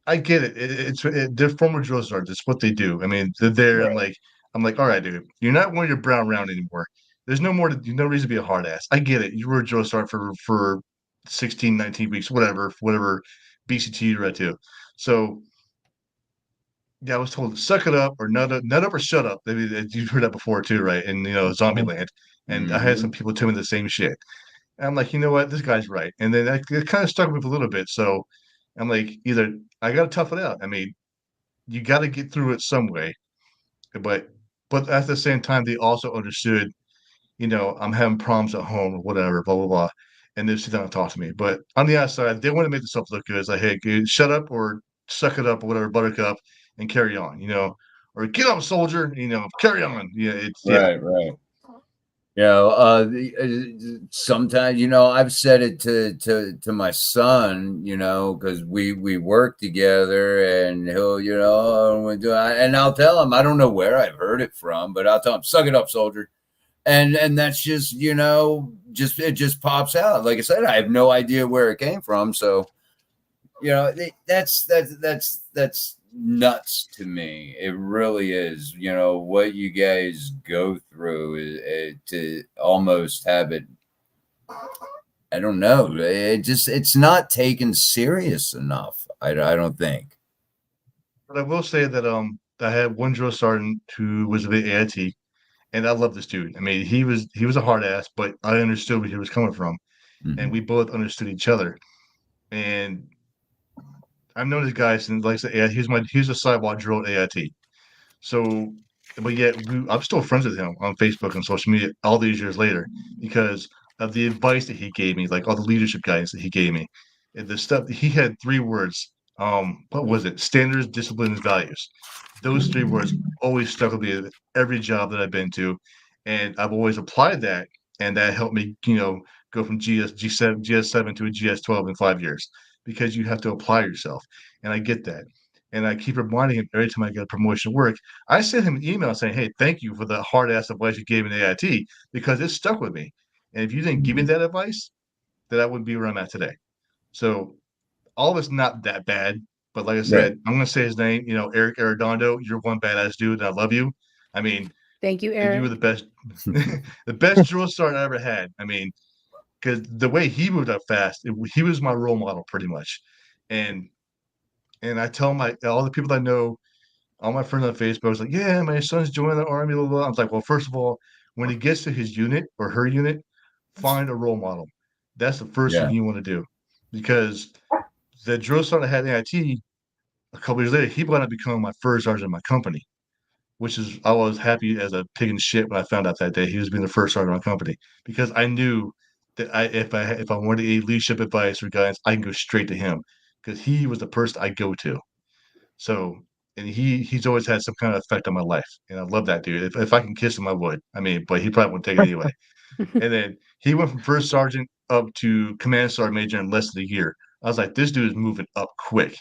I get it. They're former drill sergeants. It's what they do. I mean, they're there. Right. I'm like, all right, dude, you're not wearing your brown round anymore. There's no more. No reason to be a hard ass. I get it. You were a drill sergeant for 16, 19 weeks, whatever BCT you're at too. So yeah, I was told suck it up or nut up or shut up. I mean, you've heard that before too, right? In Zombieland, and I had some people tell me the same shit. And I'm like, you know what, this guy's right. And then it kind of stuck with me a little bit. So I'm like, either I got to tough it out. I mean, you got to get through it some way. But at the same time, they also understood, I'm having problems at home or whatever, blah blah blah, and they sit down and talk to me. But on the outside, they want to make themselves look good. It's like, hey, dude, shut up or suck it up or whatever, buttercup, and carry on. Or get up, soldier. Carry on. Yeah, Right. Sometimes, I've said it to my son, because we work together, and he'll, and I'll tell him, I don't know where I've heard it from, but I'll tell him, suck it up, soldier. And that's just, it just pops out. Like I said, I have no idea where it came from. So, that's nuts to me. It really is. What you guys go through to almost have it. I don't know. It's not taken serious enough. I don't think. But I will say that I had one drill sergeant who was a bit AIT, and I love this dude. I mean, he was a hard ass, but I understood where he was coming from, and we both understood each other. And I've known this guy since, like I said, he's a sidewalk drill at AIT. So, but yet I'm still friends with him on Facebook and social media all these years later because of the advice that he gave me, like all the leadership guidance that he gave me. And the stuff he had 3 words. What was it? Standards, disciplines, values. Those 3 words always stuck with me at every job that I've been to, and I've always applied that, and that helped me, go from GS7 to a GS12 in 5 years because you have to apply yourself, and I get that. And I keep reminding him every time I get a promotion work. I sent him an email saying, "Hey, thank you for the hard ass advice you gave me in AIT because it stuck with me. And if you didn't give me that advice, then I wouldn't be where I'm at today." So all of it's not that bad. But like I said, I'm going to say his name. Eric Arredondo. You're one badass dude, and I love you. I mean, Thank you, you Eric. were the best, the best drill sergeant I ever had. I mean, because the way he moved up fast, he was my role model pretty much. And I tell all the people I know, all my friends on Facebook, was like, yeah, my son's joining the army, blah, blah, blah. I was like, well, first of all, when he gets to his unit or her unit, find a role model. That's the first thing you want to do. Because the drill sergeant I had in IT, a couple years later, he wound up becoming my first sergeant in my company, which is, I was happy as a pig in shit when I found out that day he was being the first sergeant in my company because I knew that if I wanted a leadership advice or guidance, I can go straight to him because he was the person I go to. So, and he's always had some kind of effect on my life, and I love that dude. If I can kiss him, I would. I mean, but he probably wouldn't take it anyway. And then he went from first sergeant up to command sergeant major in less than a year. I was like, this dude is moving up quick.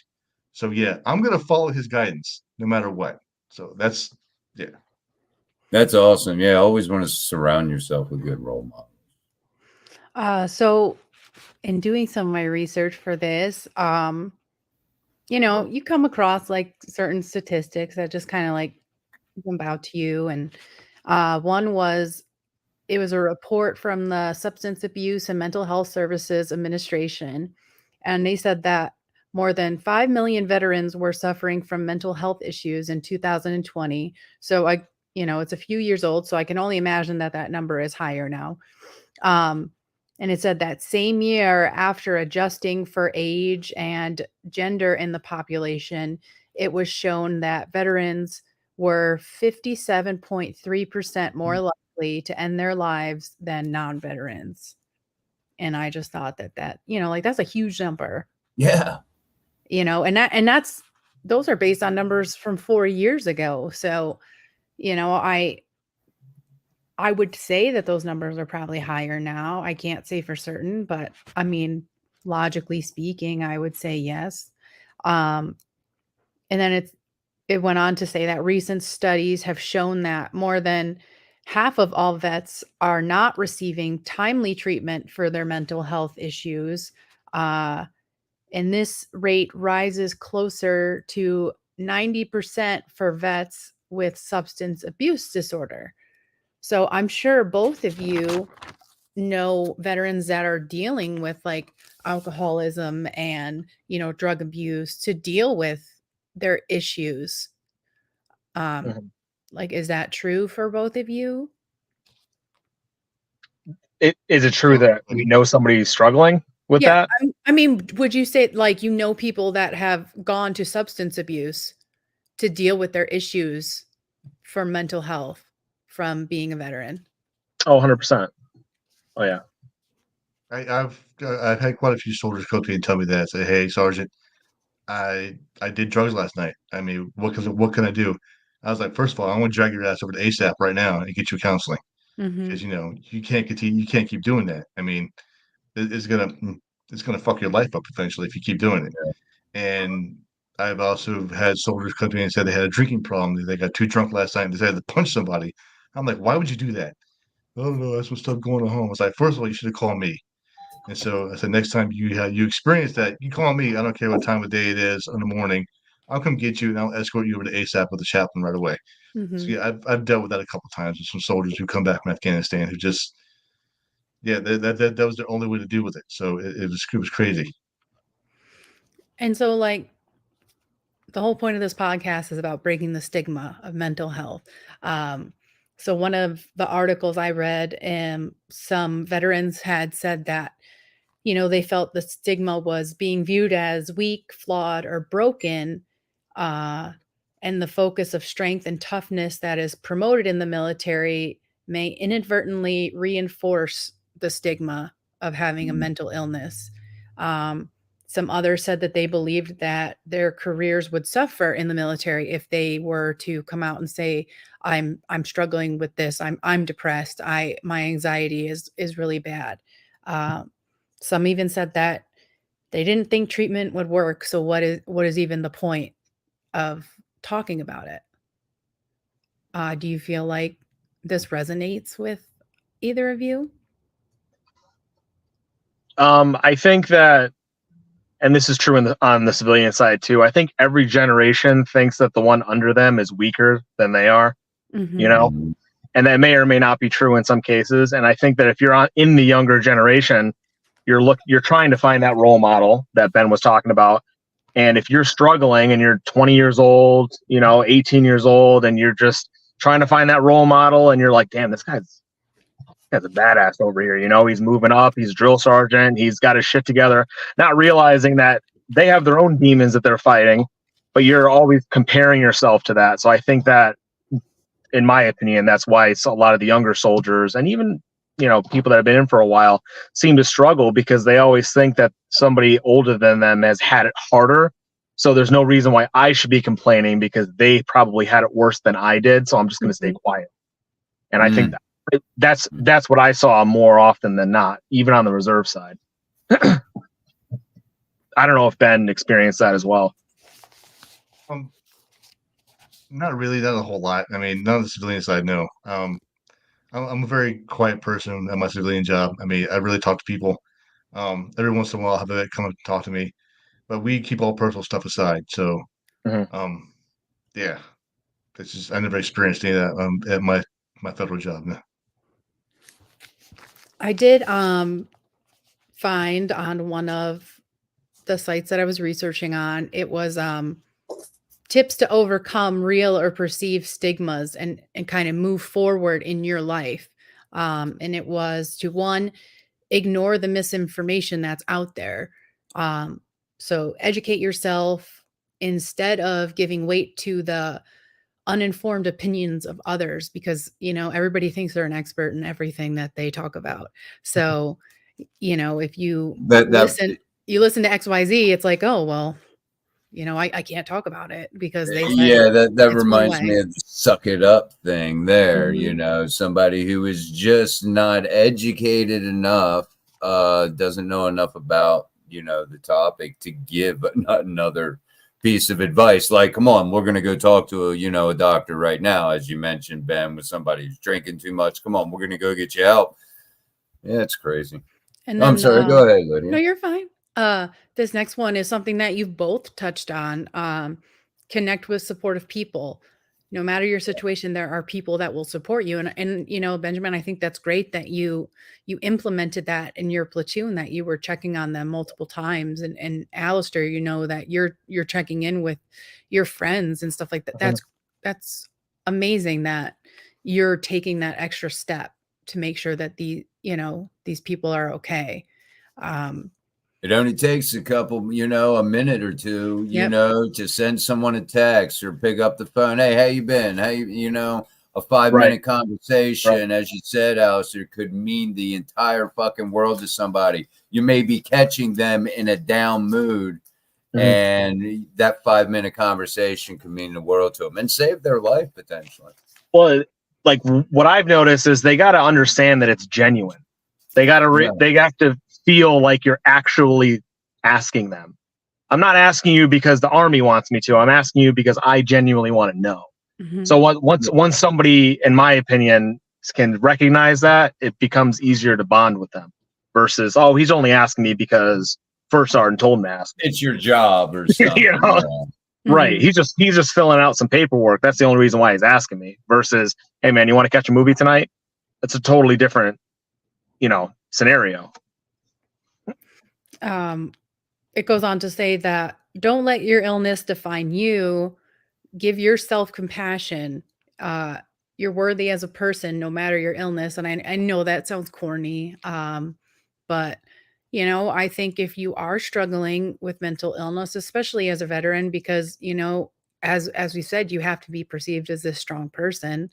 So yeah, I'm gonna follow his guidance no matter what. So that's awesome. Yeah, always want to surround yourself with good role models. So in doing some of my research for this, you come across like certain statistics that just kind of like jump out to you. And one was, it was a report from the Substance Abuse and Mental Health Services Administration. And they said that more than 5 million veterans were suffering from mental health issues in 2020. So it's a few years old, so I can only imagine that number is higher now. And it said that same year, after adjusting for age and gender in the population, it was shown that veterans were 57.3% more likely to end their lives than non-veterans. And I just thought that that's a huge number. Yeah. And those are based on numbers from 4 years ago. So, I would say that those numbers are probably higher now. I can't say for certain, but I mean, logically speaking, I would say yes. And then it went on to say that recent studies have shown that more than half of all vets are not receiving timely treatment for their mental health issues. And this rate rises closer to 90% for vets with substance abuse disorder. So I'm sure both of you know veterans that are dealing with like alcoholism and, drug abuse to deal with their issues. Like, is that true for both of you? Is it true that we know somebody struggling with that? I mean, would you say like, people that have gone to substance abuse to deal with their issues for mental health from being a veteran? Oh, 100%. Oh, yeah. I've had quite a few soldiers come to me and tell me that. Say, hey, Sergeant, I did drugs last night. I mean, what can I do? I was like, first of all, I want to drag your ass over to ASAP right now and get you counseling because you can't continue, you can't keep doing that. I mean, it's gonna fuck your life up eventually if you keep doing it. And I've also had soldiers come to me and said they had a drinking problem. They got too drunk last night and decided to punch somebody. I'm like, why would you do that? Oh no, that's what stuff going on home. I was like, first of all, you should have called me. And so I said, next time you experience that, you call me. I don't care what time of day it is in the morning. I'll come get you and I'll escort you over to ASAP with the chaplain right away. So yeah, I've dealt with that a couple of times with some soldiers who come back from Afghanistan who just that was their only way to deal with it. So it was crazy. And so like the whole point of this podcast is about breaking the stigma of mental health. So one of the articles I read, some veterans had said that, they felt the stigma was being viewed as weak, flawed, or broken. And the focus of strength and toughness that is promoted in the military may inadvertently reinforce the stigma of having a mental illness. Some others said that they believed that their careers would suffer in the military if they were to come out and say, I'm struggling with this. I'm depressed. My anxiety is really bad. Some even said that they didn't think treatment would work. So what is even the point of talking about it? Do you feel like this resonates with either of you? I think that, and this is true on the civilian side too, I think every generation thinks that the one under them is weaker than they are, and that may or may not be true in some cases. And I think that if you're in the younger generation, you're trying to find that role model that Ben was talking about. And if you're struggling and you're 20 years old, 18 years old, and you're just trying to find that role model and you're like, damn, this guy's a badass over here. He's moving up. He's drill sergeant. He's got his shit together, not realizing that they have their own demons that they're fighting, but you're always comparing yourself to that. So I think that, in my opinion, that's why a lot of the younger soldiers and even, people that have been in for a while seem to struggle because they always think that somebody older than them has had it harder. So there's no reason why I should be complaining because they probably had it worse than I did. So I'm just going to stay quiet. And I think that's what I saw more often than not, even on the reserve side. I don't know if Ben experienced that as well. Not really, not a whole lot. I mean, none of the civilian side, no. I'm a very quiet person at my civilian job. I mean, I really talk to people. Every once in a while, I'll have a come and talk to me, but we keep all personal stuff aside. So, yeah, it's just I never experienced any of that at my federal job. No. I did find on one of the sites that I was researching on, it was tips to overcome real or perceived stigmas and kind of move forward in your life. And it was to, one, ignore the misinformation that's out there. So educate yourself instead of giving weight to the uninformed opinions of others, because, everybody thinks they're an expert in everything that they talk about. So, if you listen to XYZ, it's like, oh, well, I can't talk about it because they said that reminds me of the suck it up thing there. Somebody who is just not educated enough, doesn't know enough about, the topic to give another piece of advice. Like, come on, we're going to go talk to a doctor right now. As you mentioned, Ben, with somebody who's drinking too much. Come on, we're going to go get you help. Yeah, it's crazy. And then, I'm sorry. Go ahead, Lydia. No, you're fine. This next one is something that you've both touched on. Connect with supportive people. No matter your situation, there are people that will support you. And you know, Benjamin, I think that's great that you implemented that in your platoon, that you were checking on them multiple times. And Alister, you know, that you're checking in with your friends and stuff like that. That's amazing that you're taking that extra step to make sure that these people are okay. It only takes a couple, a minute or two, to send someone a text or pick up the phone. Hey, how you been? How a 5-minute conversation, as you said, Alister, could mean the entire fucking world to somebody. You may be catching them in a down mood, and that 5-minute conversation could mean the world to them and save their life potentially. Well, like what I've noticed is they got to understand that it's genuine. They got to they have to feel like you're actually asking them. I'm not asking you because the Army wants me to. I'm asking you because I genuinely want to know. So once somebody, in my opinion, can recognize that, it becomes easier to bond with them versus, oh, he's only asking me because First Sergeant told him to ask. It's your job or something. Right. He's just filling out some paperwork. That's the only reason why he's asking me versus, hey man, you want to catch a movie tonight? That's a totally different, scenario. It goes on to say that don't let your illness define you. Give yourself compassion. You're worthy as a person, no matter your illness. And I know that sounds corny, but I think if you are struggling with mental illness, especially as a veteran, because as we said, you have to be perceived as this strong person.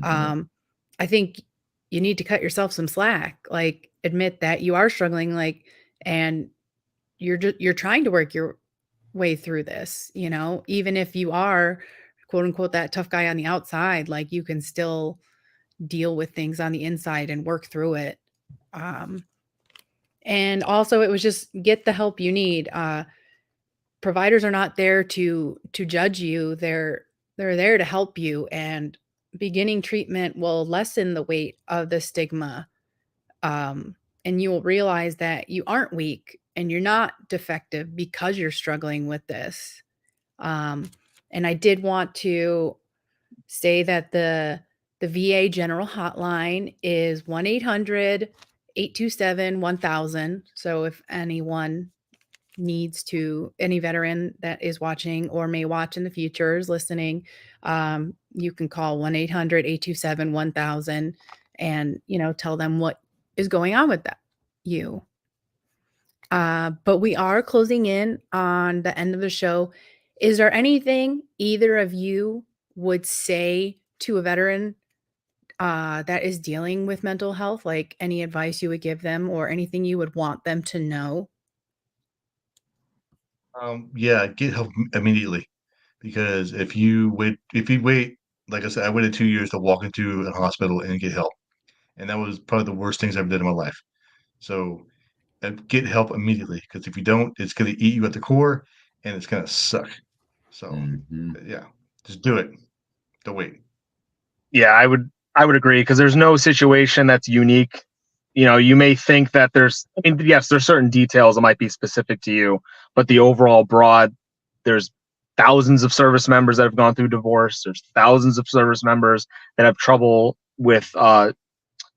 I think you need to cut yourself some slack. Like, admit that you are struggling, and you're trying to work your way through this, even if you are quote unquote that tough guy on the outside, like you can still deal with things on the inside and work through it. And also, it was just get the help you need. Providers are not there to judge you. They're there to help you, and beginning treatment will lessen the weight of the stigma. And you will realize that you aren't weak and you're not defective because you're struggling with this. And I did want to say that the VA General Hotline is 1-800-827-1000. So if anyone needs to, any veteran that is watching or may watch in the future is listening, you can call 1-800-827-1000 and, tell them what is going on with you. But we are closing in on the end of the show. Is there anything either of you would say to a veteran that is dealing with mental health, like any advice you would give them or anything you would want them to know? Get help immediately, because if you wait, like I said, I waited 2 years to walk into a hospital and get help, and that was probably the worst things I ever did in my life. So get help immediately, because if you don't, it's going to eat you at the core, and it's going to suck. So just do it. Don't wait. Yeah, I would agree, because there's no situation that's unique. You may think that yes, there's certain details that might be specific to you, but the overall broad, there's thousands of service members that have gone through divorce. There's thousands of service members that have trouble with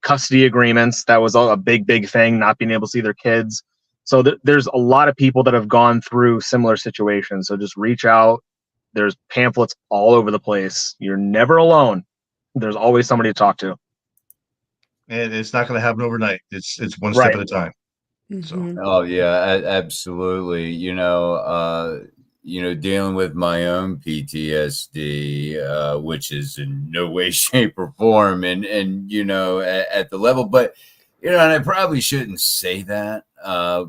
custody agreements. That was a big thing, not being able to see their kids. So there's a lot of people that have gone through similar situations. So just reach out. There's pamphlets all over the place. You're never alone. There's always somebody to talk to. And it's not going to happen overnight. It's one step at a time. So. Oh yeah, absolutely. Dealing with my own PTSD, which is in no way, shape, or form, and at the level, but and I probably shouldn't say that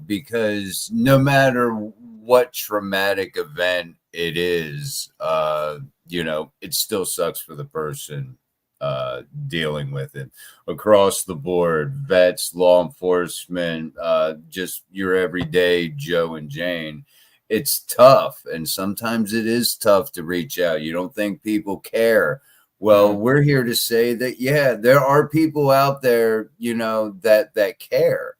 because no matter what traumatic event it is, it still sucks for the person dealing with it across the board. Vets, law enforcement, just your everyday Joe and Jane. It's tough, and sometimes it is tough to reach out. You don't think people care. Well, we're here to say that there are people out there, that care.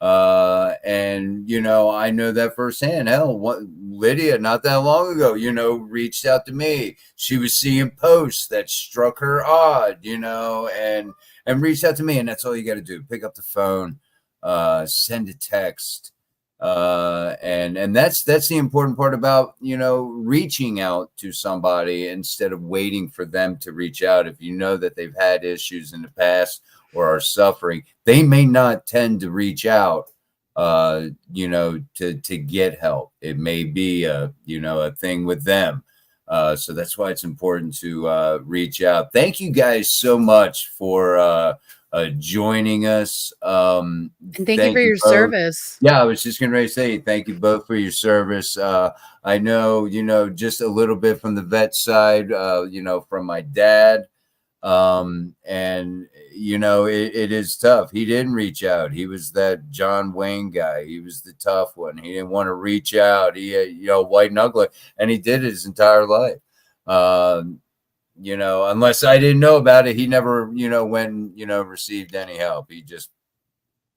And I know that firsthand. Hell, Lydia, not that long ago, reached out to me. She was seeing posts that struck her odd, and reached out to me. And that's all you got to do: pick up the phone, send a text, and that's the important part about reaching out to somebody instead of waiting for them to reach out. If you know that they've had issues in the past or are suffering, they may not tend to reach out, to get help. It may be a thing with them. So that's why it's important to reach out. Thank you guys so much for joining us. And thank you for your both. service. Yeah, I was just going to say thank you both for your service. I know, just a little bit from the vet side, from my dad. And it is tough. He didn't reach out. He was that John Wayne guy. He was the tough one. He didn't want to reach out. He white knuckle, and he did it his entire life. Unless I didn't know about it, he never went received any help. He just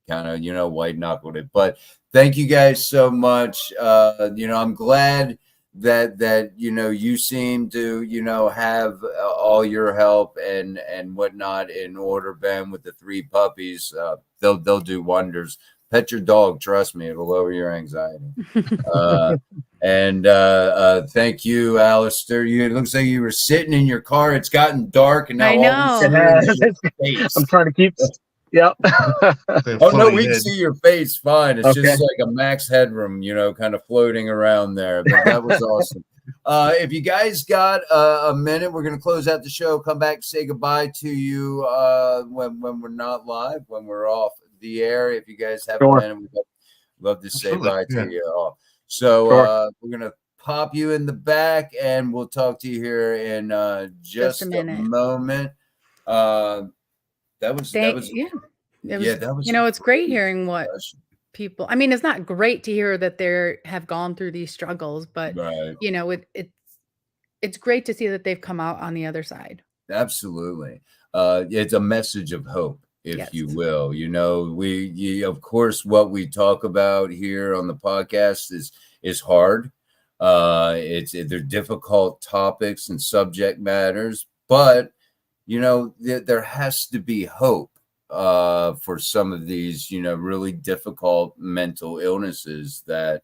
kind of white knuckled it. But thank you guys so much. I'm glad that you seem to have all your help and whatnot in order, Ben, with the 3 puppies. They'll do wonders. Pet your dog, trust me, it'll lower your anxiety. And thank you, Alister. It looks like you were sitting in your car. It's gotten dark, and now I know. I'm trying to keep. Yep. Oh no, we can see your face fine. It's just like a max headroom, kind of floating around there. But that was awesome. If you guys got a minute, we're going to close out the show. Come back, say goodbye to you when we're not live, when we're off the air. If you guys have a minute, we'd love to say bye to you all. So we're going to pop you in the back, and we'll talk to you here in just a moment. That was it's great hearing what people, I mean, it's not great to hear that they have gone through these struggles, but it's great to see that they've come out on the other side. Absolutely. It's a message of hope, if you will. Of course, what we talk about here on the podcast is hard. They're difficult topics and subject matters, but there has to be hope for some of these, really difficult mental illnesses that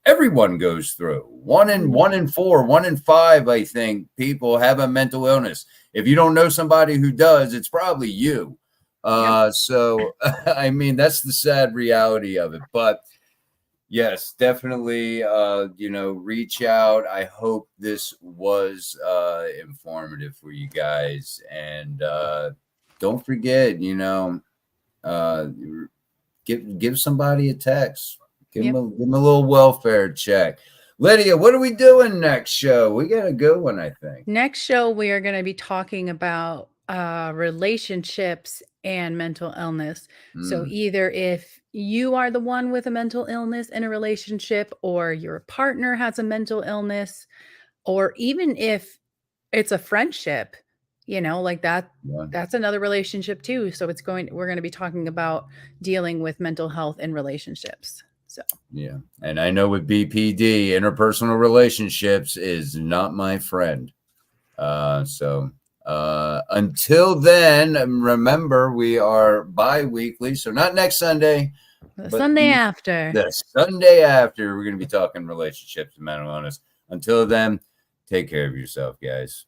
everyone goes through. 1 in 4, 1 in 5, I think, people have a mental illness. If you don't know somebody who does, it's probably you. So, I mean, that's the sad reality of it. But yes, definitely, reach out. I hope this was informative for you guys. And don't forget, give somebody a text. Give them a little welfare check. Lydia, what are we doing next show? We got a good one, I think. Next show, we are going to be talking about relationships and mental illness. So either if you are the one with a mental illness in a relationship, or your partner has a mental illness, or even if it's a friendship, like that, that's another relationship too. So we're going to be talking about dealing with mental health in relationships. So yeah. And I know with BPD, interpersonal relationships is not my friend. So until then, remember, we are bi-weekly. So not next Sunday, the Sunday after. The Sunday after, we're going to be talking relationships and mental illness. Until then, take care of yourself, guys.